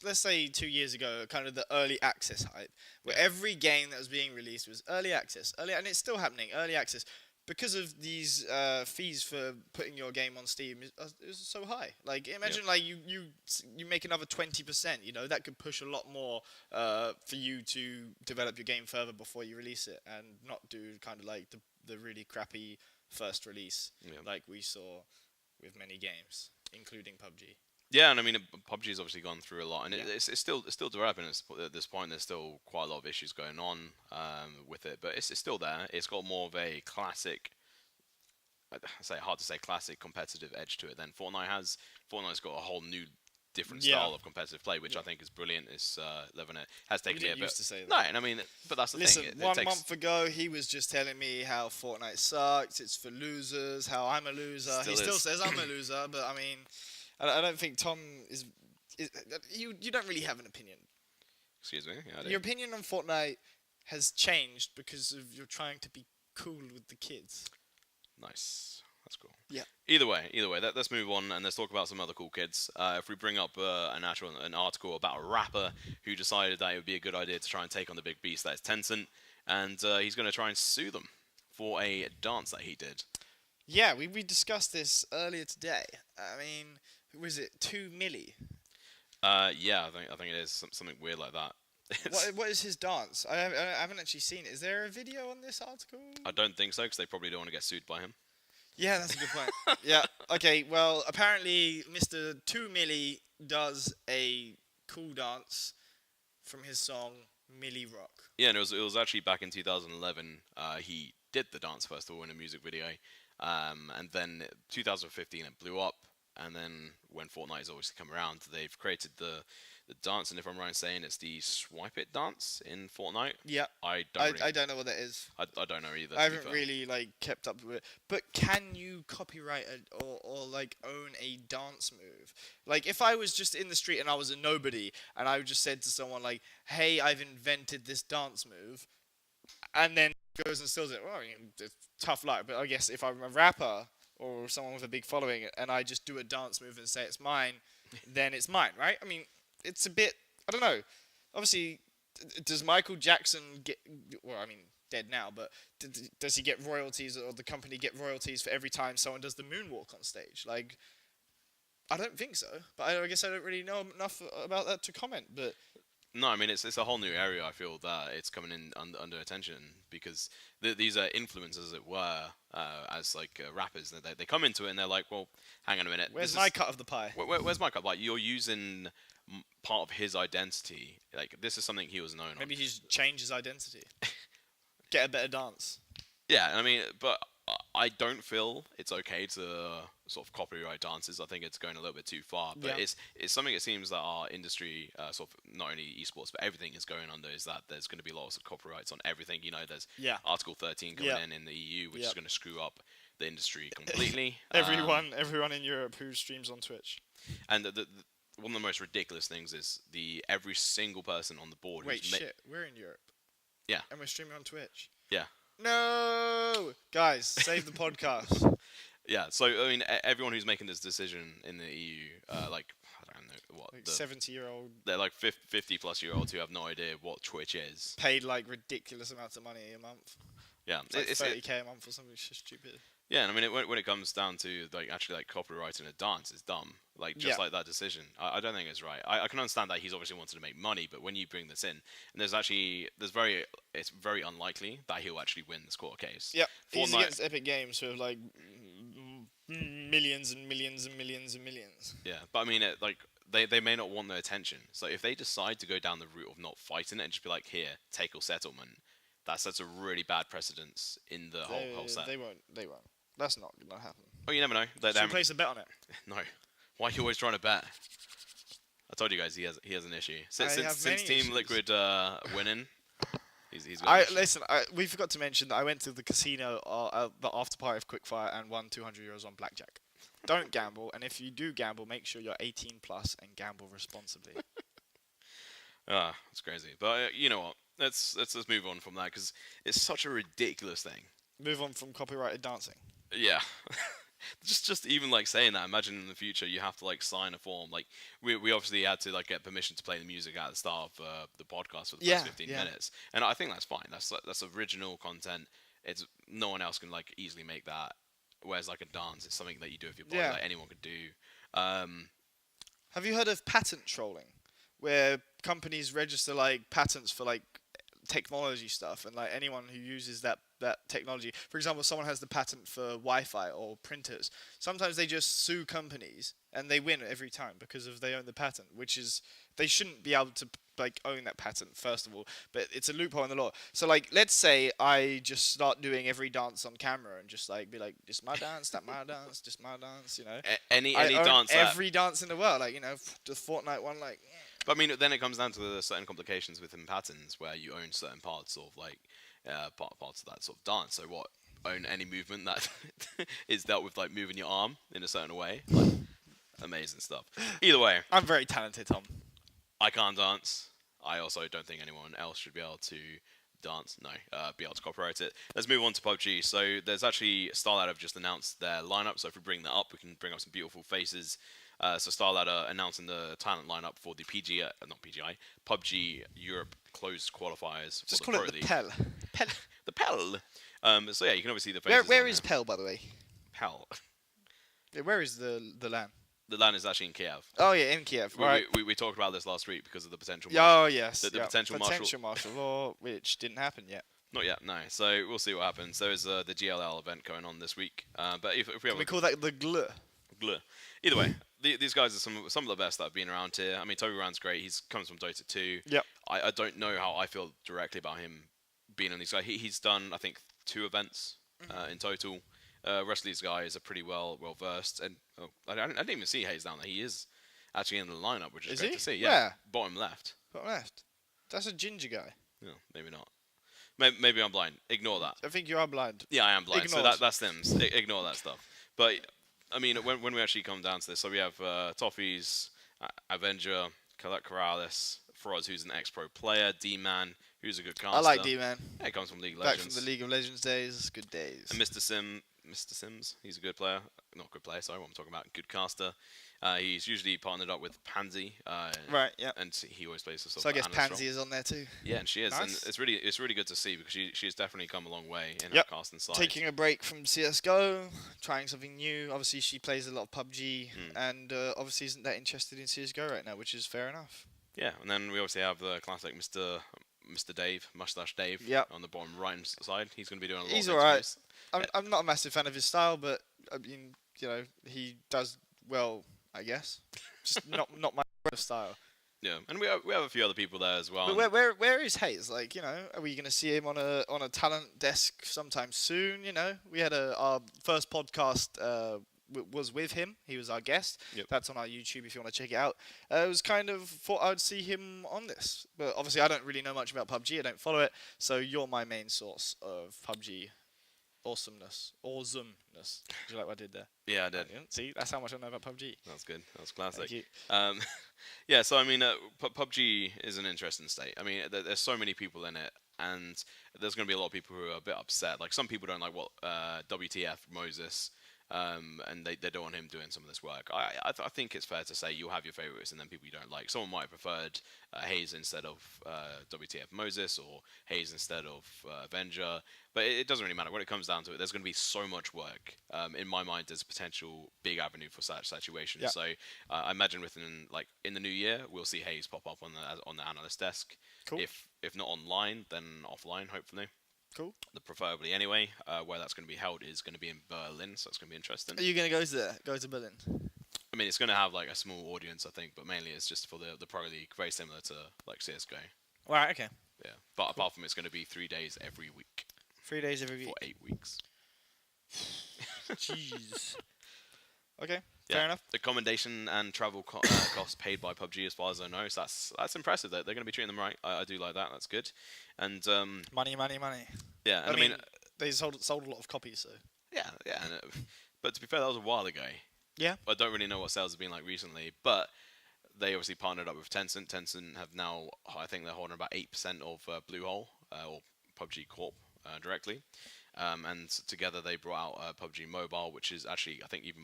let's say 2 years ago, kind of the early access hype, where every game that was being released was early access, and it's still happening, early access. Because of these fees for putting your game on Steam is so high. Imagine you make another 20%. That could push a lot more for you to develop your game further before you release it, and not do kind of the really crappy first release like we saw with many games, including PUBG. Yeah, and I mean, PUBG's obviously gone through a lot, and it's still developing at this point. There's still quite a lot of issues going on with it, but it's still there. It's got more of a classic, hard to say classic competitive edge to it than Fortnite has. Fortnite's got a whole new, different style of competitive play, which I think is brilliant. It's living it. Has taken me a bit. To say that. No, and I mean, but that's the thing. Listen, 1 month ago, he was just telling me how Fortnite sucks. It's for losers. How I'm a loser. He still says I'm a loser, but I mean, I don't think Tom is you don't really have an opinion. Excuse me? Yeah, your opinion on Fortnite has changed because of you're trying to be cool with the kids. Nice. That's cool. Yeah. Either way, let's move on and let's talk about some other cool kids. If we bring up an article about a rapper who decided that it would be a good idea to try and take on the big beast that is Tencent, and he's going to try and sue them for a dance that he did. Yeah, we discussed this earlier today. I mean, was it 2 milli? Yeah, I think it is something weird like that. What is his dance? I haven't actually seen it. Is there a video on this article? I don't think so, because they probably don't want to get sued by him. Yeah, that's a good point. Yeah. Okay. Well, apparently, Mr. 2 milli does a cool dance from his song Milli Rock. Yeah, and it was actually back in 2011. He did the dance first of all in a music video, and then 2015 it blew up. And then when Fortnite has obviously come around, they've created the dance, and if I'm right in saying it's the swipe it dance in Fortnite. Yeah. I don't know what that is. I don't know either. I haven't really kept up with it. But can you copyright or own a dance move? If I was just in the street and I was a nobody and I just said to someone "Hey, I've invented this dance move," and then goes and steals it. Well, I mean, it's tough luck. But I guess if I'm a rapper or someone with a big following and I just do a dance move and say it's mine, then it's mine, right? I mean, it's a bit, I don't know. Obviously, does Michael Jackson get, well, I mean, dead now, but does he get royalties, or the company get royalties for every time someone does the moonwalk on stage? I don't think so, but I guess I don't really know enough about that to comment. But No, I mean it's a whole new area. I feel that it's coming in under attention because these are influencers, as it were, as like rappers. They come into it and they're like, well, hang on a minute. where's my cut of the pie? Where's my cut? Like you're using part of his identity. Like this is something he was known Maybe on. he's changed his identity. Get a better dance. Yeah, I mean, but I don't feel it's okay to sort of copyright dances. I think it's going a little bit too far. But Yeah. it's something it seems that our industry, sort of not only esports but everything is going under. Is that there's going to be lots of copyrights on everything. You know, there's Yeah. Article 13 coming Yeah. in the EU, which Yeah. is going to screw up the industry completely. Everyone in Europe who streams on Twitch. And one of the most ridiculous things is every single person on the board. Wait, who's shit, we're in Europe. Yeah. And we're streaming on Twitch. Yeah. No, guys, save the podcast. Yeah, so I mean, everyone who's making this decision in the EU, like I don't know what, Like 70-year-old they're like 50-plus-year-olds who have no idea what Twitch is. paid like ridiculous amounts of money a month. Yeah, It's like 30k a month or something. It's just stupid. yeah, and I mean, when it comes down to like actually like copyrighting a dance, it's dumb. Like just Yeah. like that decision, I don't think it's right. I can understand that he's obviously wanted to make money, but when you bring this in, and it's very unlikely that he'll actually win this court case. Yep. He's Fortnite- against Epic Games who have like millions and millions and millions and millions. Yeah, but I mean, they may not want their attention. So if they decide to go down the route of not fighting it and just be like, here, take all settlement, that sets a really bad precedence in the whole set. They won't. That's not gonna happen. Oh, you never know. Should we place a bet on it? No. Why are you always trying to bet? I told you guys he has an issue. I have Since many Team issues. Liquid winning, he's got an issue. Listen. We forgot to mention that I went to the casino, the after party of Quickfire, and won 200 euros on blackjack. Don't gamble, and if you do gamble, make sure you're 18 plus and gamble responsibly. Ah, it's crazy. But you know what? Let's move on from that because it's such a ridiculous thing. Move on from copyrighted dancing. Yeah. just even like saying that, imagine in the future you have to like sign a form. Like we obviously had to like get permission to play the music at the start of the podcast for the first 15 minutes. And I think that's fine. That's original content. It's no one else can like easily make that. Whereas like a dance, it's something that you do with your body, Yeah. like anyone could do. Have you heard of patent trolling, where companies register like patents for like technology stuff, and like anyone who uses that technology, for example, someone has the patent for Wi-Fi or printers, sometimes they just sue companies and they win every time because of they own the patent, which is they shouldn't be able to like own that patent first of all, but it's a loophole in the law. So like let's say I just start doing every dance on camera and just like be like, just my dance, that my dance, just my dance, you know. Any I own dance every dance in the world, like, you know, the Fortnite one, like But I mean, then it comes down to the certain complications within patents where you own certain parts of like parts of that sort of dance. So what? Own any movement that is dealt with like moving your arm in a certain way. Like, amazing stuff. Either way, I'm very talented, Tom. I can't dance. I also don't think anyone else should be able to dance. No, be able to copyright it. Let's move on to PUBG. So there's actually Starlight have just announced their lineup. So if we bring that up, we can bring up some beautiful faces. So Starlight are announcing the talent lineup for the PUBG Europe closed qualifiers. Just for call the it the Pro League. Pel. Pel. The Pel. So yeah, you can obviously see the faces. Where on is there. Pel, by the way? Pel? Yeah, where is the LAN? The LAN is actually in Kiev. Oh yeah, in Kiev. Right. We talked about this last week because of the potential. Oh yes. The yeah. potential martial law, which didn't happen yet. Not yet, no. So we'll see what happens. There is the GLL event going on this week. But if we Can have we call that the GLU? Glue. Either way, these guys are some of the best that have been around here. I mean, Toby Rand's great. He's comes from Dota 2. Yep. I don't know how I feel directly about him being on these guys. He's done, I think, 2 events in total. Rest of these guys are pretty well versed. And I didn't even see Hayes down there. He is actually in the lineup, which is great he? to see. Yeah. Where? Bottom left. Bottom left. That's a ginger guy. Yeah, maybe not. Maybe I'm blind. Ignore that. I think you are blind. Yeah, I am blind. Ignored. So that's them. Ignore that stuff. But I mean, when we actually come down to this, so we have Toffees, Avenger, Corrales, Froz, who's an ex-pro player, D-Man, who's a good caster. I like D-Man. Yeah, he comes from League of Back Legends. from the League of Legends days. Good days. And Mr. Sim, Mr. Sims. He's a good player. Not good player, sorry, what I'm talking about. Good caster. He's usually partnered up with Pansy. Right, yeah. And he always plays the sort So I of guess analyst Pansy role. is on there too. Yeah, and she is. And Nice. it's really good to see because she's definitely come a long way in her Yep. casting side. Taking a break from CSGO, trying something new. Obviously, she plays a lot of PUBG, and obviously isn't that interested in CSGO right now, which is fair enough. Yeah, and then we obviously have the classic Mr. Dave, Mustache Dave, Yep. on the bottom right side. He's going to be doing a lot He's of alright. interviews. I'm not a massive fan of his style, but I mean, you know, he does well, I guess. Just not my style. Yeah, and we have a few other people there as well. But where is Hayes? Like, you know, are we going to see him on a talent desk sometime soon? You know, we had our first podcast was with him. He was our guest. Yep. That's on our YouTube if you want to check it out. It was kind of thought I would see him on this, but obviously I don't really know much about PUBG. I don't follow it, so you're my main source of PUBG awesomeness. Do you like what I did there? Yeah, I did. See, that's how much I know about PUBG. That's good. That's classic. Thank you. Yeah, so I mean, PUBG is an interesting state. I mean, there's so many people in it, and there's going to be a lot of people who are a bit upset. Like, some people don't like what WTF Moses, and they don't want him doing some of this work. I think it's fair to say you'll have your favorites and then people you don't like. Someone might have preferred Hayes instead of WTF Moses, or Hayes instead of Avenger, but it doesn't really matter. When it comes down to it, there's going to be so much work. In my mind, there's a potential big avenue for such situations. Yeah. So I imagine in the new year, we'll see Hayes pop up on the analyst desk. Cool. If not online, then offline, hopefully. Cool. Preferably anyway. Where that's going to be held is going to be in Berlin, so it's going to be interesting. Are you going to go to there? Go to Berlin? I mean, it's going to have like a small audience, I think, but mainly it's just for the Pro League, very similar to like CS:GO. Right. Okay. Yeah, but apart from it's going to be 3 days every week 3 days every week. for 8 weeks. Jeez. Okay. Yeah. Fair enough. Accommodation and travel costs paid by PUBG, as far as I know. So that's impressive. They're going to be treating them right. I do like that. That's good. And Money. yeah, and I mean, they sold a lot of copies, so. yeah. And, but to be fair, that was a while ago. Yeah. I don't really know what sales have been like recently, but they obviously partnered up with Tencent. Tencent have now, I think they're holding about 8% of Bluehole or PUBG Corp directly. And together they brought out PUBG Mobile, which is actually, I think, even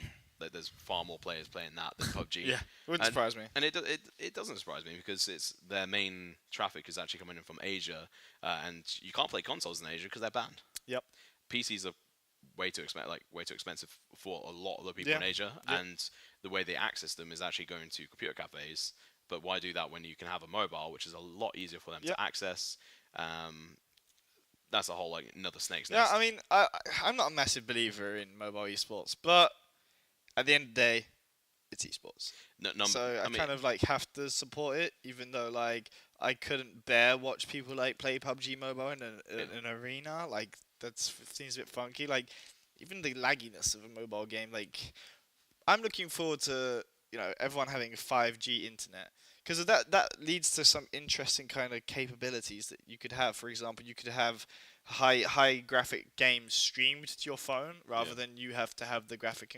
there's far more players playing that than PUBG. Yeah. Wouldn't surprise me. And it doesn't surprise me because it's their main traffic is actually coming in from Asia, and you can't play consoles in Asia because they're banned. Yep. PCs are way too expensive for a lot of the people in Asia, Yeah. and the way they access them is actually going to computer cafes. But why do that when you can have a mobile, which is a lot easier for them to access? That's a whole another snake's nest. Yeah, I mean, I'm not a massive believer in mobile esports, but at the end of the day, it's esports. So I kind of have to support it, even though I couldn't bear watch people play PUBG Mobile in an arena. That seems a bit funky. Even the lagginess of a mobile game. I'm looking forward to everyone having 5G internet, because that leads to some interesting kind of capabilities that you could have. For example, you could have high graphic games streamed to your phone rather than you have to have the graphics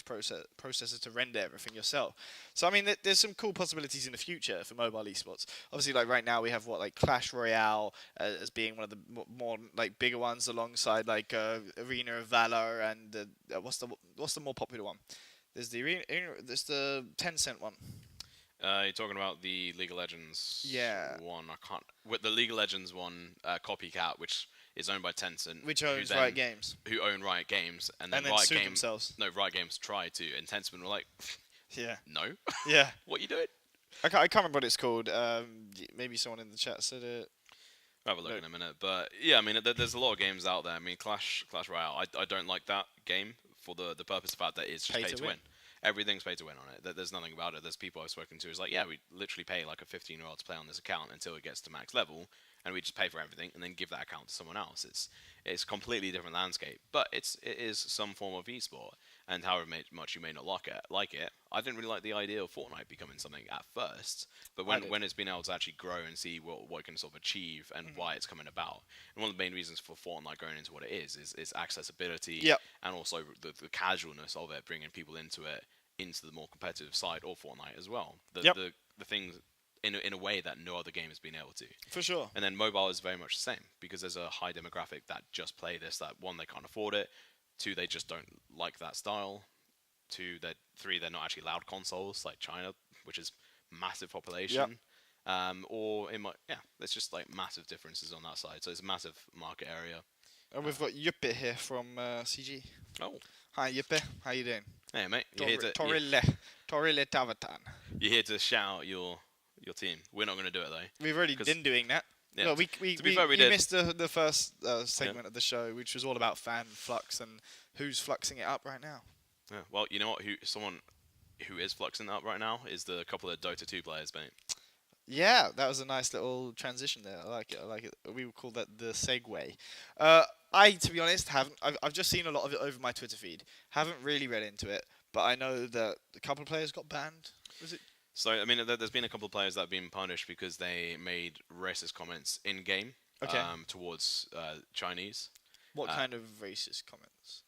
processor to render everything yourself. So I mean, there's some cool possibilities in the future for mobile esports. Obviously, right now we have Clash Royale as being one of the more bigger ones, alongside Arena of Valor and what's the more popular one? There's there's the Tencent one. You're talking about the League of Legends one. I can't. With the League of Legends one, Copycat, which is owned by Tencent, Which owns Riot Games. Who own Riot Games, and then Riot Games themselves. No, Riot Games tried to, and Tencent were like, no, yeah. What are you doing? I can't remember what it's called. Maybe someone in the chat said it. I'll have a look in a minute, but yeah, I mean, there's a lot of games out there. I mean, Clash Royale, I don't like that game for the purpose of the fact that it's just pay to win. Everything's pay to win on it. There's nothing about it. There's people I've spoken to who's like, yeah, we literally pay a 15-year-old to play on this account until it gets to max level, and we just pay for everything and then give that account to someone else. It's a completely different landscape, but it is some form of esport. And however much you may not like it, I didn't really like the idea of Fortnite becoming something at first, but when it's been able to actually grow and see what it can sort of achieve and why it's coming about, and one of the main reasons for Fortnite going into what it is accessibility, and also the casualness of it, bringing people into the more competitive side of Fortnite as well. The things in a way that no other game has been able to. For sure. And then mobile is very much the same, because there's a high demographic that just play this, that one, they can't afford it, 2, they just don't like that style. 3, they're not actually allowed consoles like China, which is massive population. Or it might, there's just like massive differences on that side. So it's a massive market area. And we've got Yuppe here from CG. Oh, Hi Yuppe, how you doing? hey mate, you're here Torille Tavatan. you're here to shout out your team. We're not going to do it though. We've already been doing that. Yeah, No, to be fair, we did. missed the first segment of the show, which was all about fan flux and who's fluxing it up right now. Yeah, well, you know what? Someone who is fluxing it up right now is the couple of Dota 2 players, mate. Yeah, that was a nice little transition there. I like it. We would call that the segue. To be honest, I've just seen a lot of it over my Twitter feed. Haven't really read into it, but I know that a couple of players got banned. Was it? So, I mean, there's been a couple of players that have been punished because they made racist comments in-game towards Chinese. What kind of racist comments?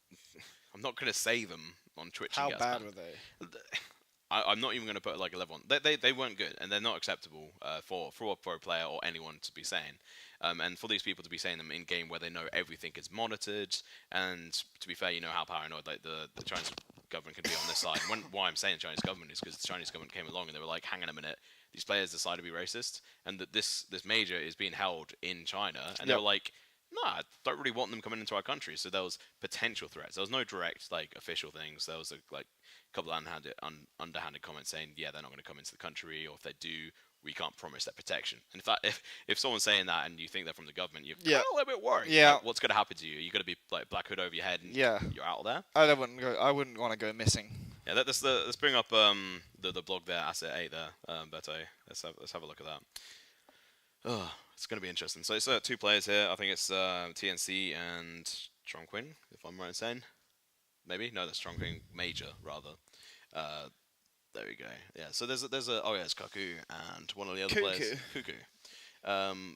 I'm not going to say them on Twitch. How bad were they? I'm not even going to put like a level on. They weren't good, and they're not acceptable for a pro player or anyone to be saying. And for these people to be saying them in game where they know everything is monitored, and to be fair, you know how paranoid like the Chinese government can be on this side. Why I'm saying the Chinese government is because the Chinese government came along and they were like, hang on a minute, these players decide to be racist, and that this major is being held in China, and they were like, nah, I don't really want them coming into our country. So there was potential threats. There was no direct like official things. There was a couple of underhanded comments saying, yeah, they're not going to come into the country, or if they do, we can't promise their protection. And if someone's saying that and you think they're from the government, you're kind of a little bit worried. Yeah. Like, what's going to happen to you? You're going to be like black hood over your head and you're out of there. I wouldn't want to go missing. Yeah, let's bring up the blog there, Asset 8 there, Beto. Let's have a look at that. Oh, it's going to be interesting. So it's 2 players here. I think it's TNC and Tronquin, if I'm right in saying. Maybe? No, that's Tronquin Major, rather. There we go. Yeah, so there's it's Kaku and one of the other players. Cuckoo.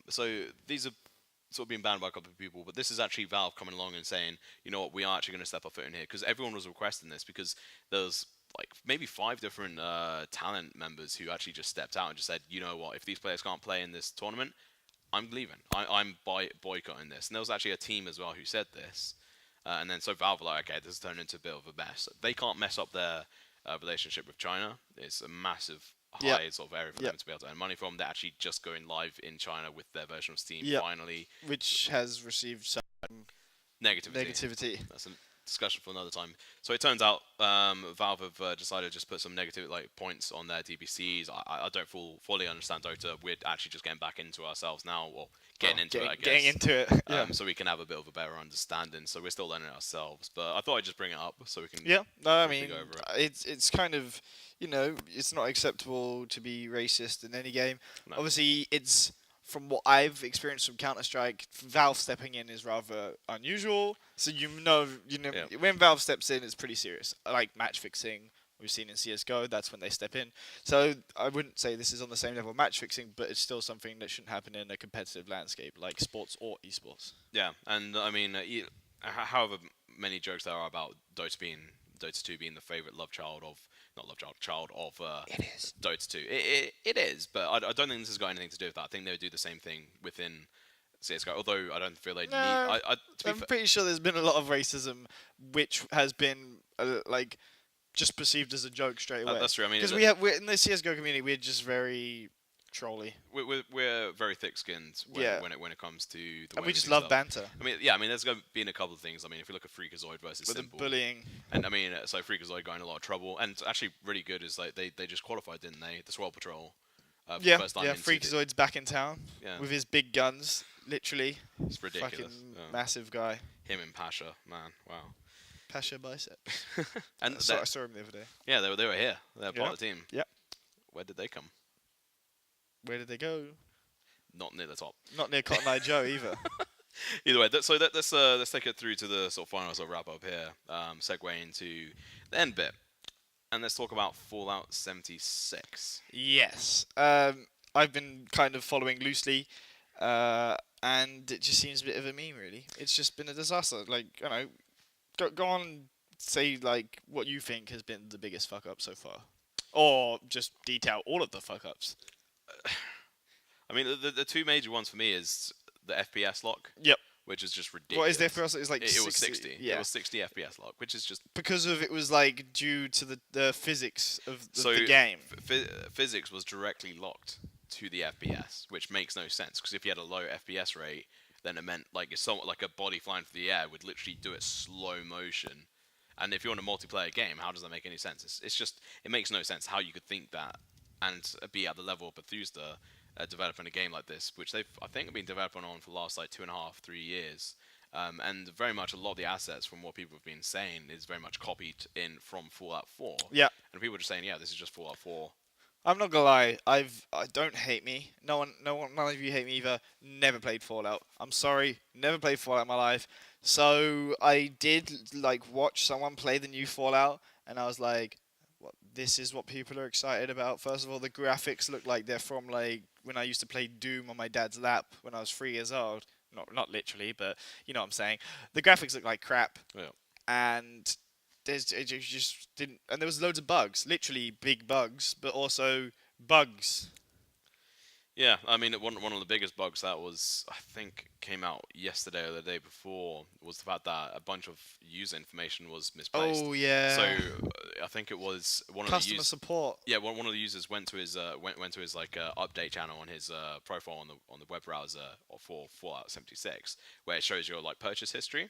So these are sort of being banned by a couple of people, but this is actually Valve coming along and saying, you know what, we are actually going to step our foot in here, because everyone was requesting this, because there's like maybe 5 different talent members who actually just stepped out and just said, you know what, if these players can't play in this tournament, I'm leaving. I'm boycotting this. And there was actually a team as well who said this. And then so Valve were like, okay, this has turned into a bit of a mess. They can't mess up their relationship with China. It's a massive high sort of area for them to be able to earn money from. They're actually just going live in China with their version of Steam finally. Which has received some negativity. That's a discussion for another time. So it turns out Valve have decided to just put some negative points on their DBCs. I don't fully understand Dota. We're actually just getting back into ourselves now, or getting into it, I guess. Getting into it, so we can have a bit of a better understanding. So we're still learning ourselves. But I thought I'd just bring it up so we can no, I mean, go over it. It's kind of, it's not acceptable to be racist in any game. No. Obviously, it's, from what I've experienced from Counter-Strike, Valve stepping in is rather unusual. So when Valve steps in, it's pretty serious. Like match fixing, we've seen in CS:GO, that's when they step in. So I wouldn't say this is on the same level of match fixing, but it's still something that shouldn't happen in a competitive landscape like sports or esports. Yeah, and I mean, however many jokes there are about Dota 2 being the favorite child of it is. Dota 2. It is, but I don't think this has got anything to do with that. I think they would do the same thing within CS:GO, although I don't feel they need. I'm pretty sure there's been a lot of racism which has been just perceived as a joke straight away. That's true. I mean, because we're in the CS:GO community, we're just very trolly. We're very thick-skinned when it comes to the and way we just do love stuff. banter. I mean, there's been a couple of things. I mean, if you look at Freakazoid versus with Simple, the bullying, and I mean, so Freakazoid got in a lot of trouble, and it's actually really good is like they just qualified, didn't they? The Swirl Patrol. First time Freakazoid's back in town with his big guns, literally. It's ridiculous. Fucking massive guy. Him and Pasha, man, wow. Pasha bicep. And I saw him the other day. Yeah, they were here. They're part of the team. Yeah. Where did they come? Where did they go? Not near the top. Not near Cotton Eye Joe either. Either way, let's take it through to the sort of final sort of wrap up here. Segue into the end bit, and let's talk about Fallout 76. Yes. I've been kind of following loosely, and it just seems a bit of a meme, really. It's just been a disaster. Like, go on and say what you think has been the biggest fuck up so far, or just detail all of the fuck ups. I mean, the 2 major ones for me is the FPS lock. Yep. which is just ridiculous. What is the FPS? It's like it was 60. Yeah. It was 60 FPS lock, which is just Because of it was like due to the physics of so the game. Physics was directly locked to the FPS, which makes no sense because if you had a low FPS rate, then it meant like it's somewhat like a body flying through the air would literally do it slow motion. And if you're in a multiplayer game, how does that make any sense? It's just it makes no sense how you could think that and be at the level of Bethesda developing a game like this, which they've I think have been developing on for the last like 2.5, 3 years. And very much a lot of the assets from what people have been saying is very much copied in from Fallout 4. Yeah. And people are just saying, yeah, this is just Fallout 4. I'm not gonna lie. I don't hate me. None of you hate me either. Never played Fallout. I'm sorry. Never played Fallout in my life. So I did like watch someone play the new Fallout, and I was like, this is what people are excited about. First of all, the graphics look like they're from like when I used to play Doom on my dad's lap when I was 3 years old. Not literally, but you know what I'm saying. The graphics look like crap. Yeah. And it just didn't. And there was loads of bugs, literally big bugs, but also bugs. Yeah, I mean, one of the biggest bugs that was, I think, came out yesterday or the day before was the fact that a bunch of user information was misplaced. Oh yeah. So I think it was one of the Customer support. Yeah, one of the users went to his went to his like update channel on his profile on the web browser for Fallout 76, where it shows your like purchase history,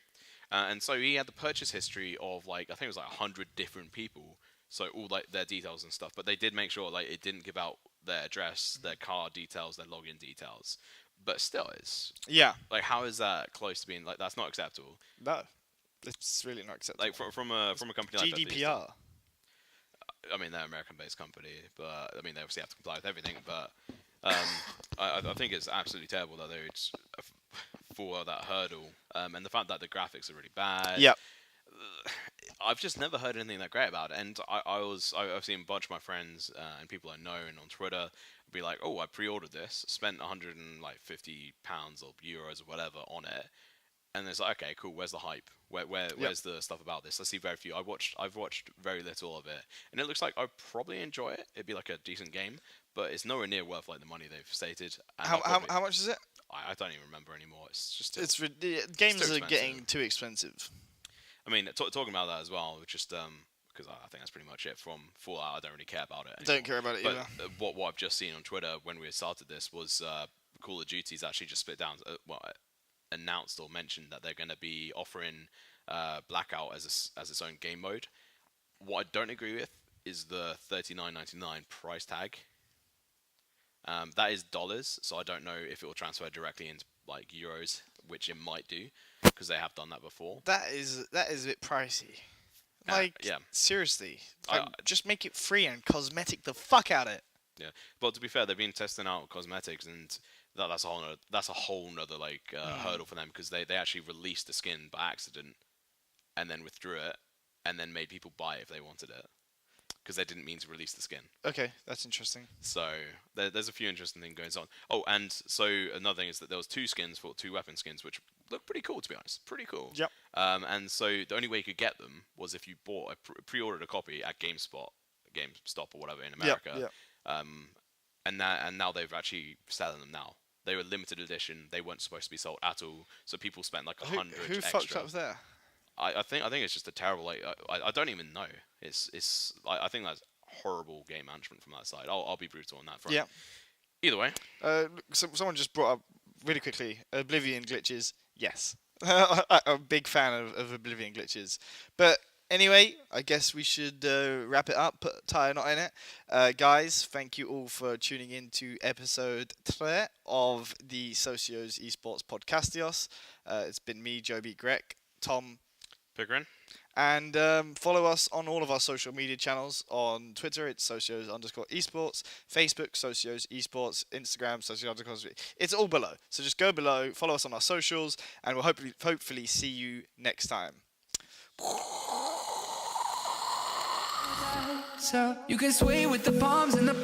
and so he had the purchase history of like I think it was like 100 different people. So all like their details and stuff, but they did make sure like it didn't give out their address, their car details, their login details. But still, it's like how is that close to being like that's not acceptable? No, it's really not acceptable. Like from a company like GDPR. Bethesda. I mean, they're an American-based company, but I mean they obviously have to comply with everything. But I think it's absolutely terrible that they would fall that hurdle, and the fact that the graphics are really bad. Yep. I've just never heard anything that great about it, and I've seen a bunch of my friends and people I know and on Twitter be like, "Oh, I pre-ordered this, spent £150 or euros or whatever on it," and it's like, "Okay, cool. Where's the hype? Where's the stuff about this?" I see very few. I've watched very little of it, and it looks like I'd probably enjoy it. It'd be like a decent game, but it's nowhere near worth like the money they've stated. And How much is it? I don't even remember anymore. It's just games are getting too expensive. I mean, talking about that as well, just because I think that's pretty much it from Fallout. I don't really care about it anymore. Don't care about it either. But what I've just seen on Twitter when we started this was Call of Duty's actually just split down, announced or mentioned that they're going to be offering Blackout as its own game mode. What I don't agree with is the $39.99 price tag. That is dollars, so I don't know if it will transfer directly into like euros, which it might do, because they have done that before. That is a bit pricey. Like, yeah. Seriously, just make it free and cosmetic the fuck out of it. Yeah, but to be fair, they've been testing out cosmetics, and that's a whole nother like hurdle for them, because they actually released the skin by accident, and then withdrew it, and then made people buy it if they wanted it, because they didn't mean to release the skin. Okay, that's interesting. So there's a few interesting things going on. Oh, and so another thing is that there was two weapon skins, which look pretty cool, to be honest. Pretty cool. Yep. And so the only way you could get them was if you bought pre-ordered a copy at GameStop or whatever in America. Yep. And now they've actually selling them now. They were limited edition. They weren't supposed to be sold at all. So people spent like 100 Who extra. fucked up there? I think it's just a terrible I don't even know. I think that's horrible game management from that side. I'll be brutal on that front. Yeah. Either way. Someone just brought up really quickly Oblivion glitches. Yes, I'm a big fan of Oblivion glitches. But anyway, I guess we should wrap it up. Tie a knot in it, guys. Thank you all for tuning in to episode 3 of the Socios Esports Podcastios. It's been me, Joby, Grech, Tom, Pickering. And follow us on all of our social media channels. On Twitter, it's Socios_Esports. Facebook, Socios Esports. Instagram, Socios_Esports. It's all below. So just go below, follow us on our socials, and we'll hopefully see you next time. So you can sway with the palms and the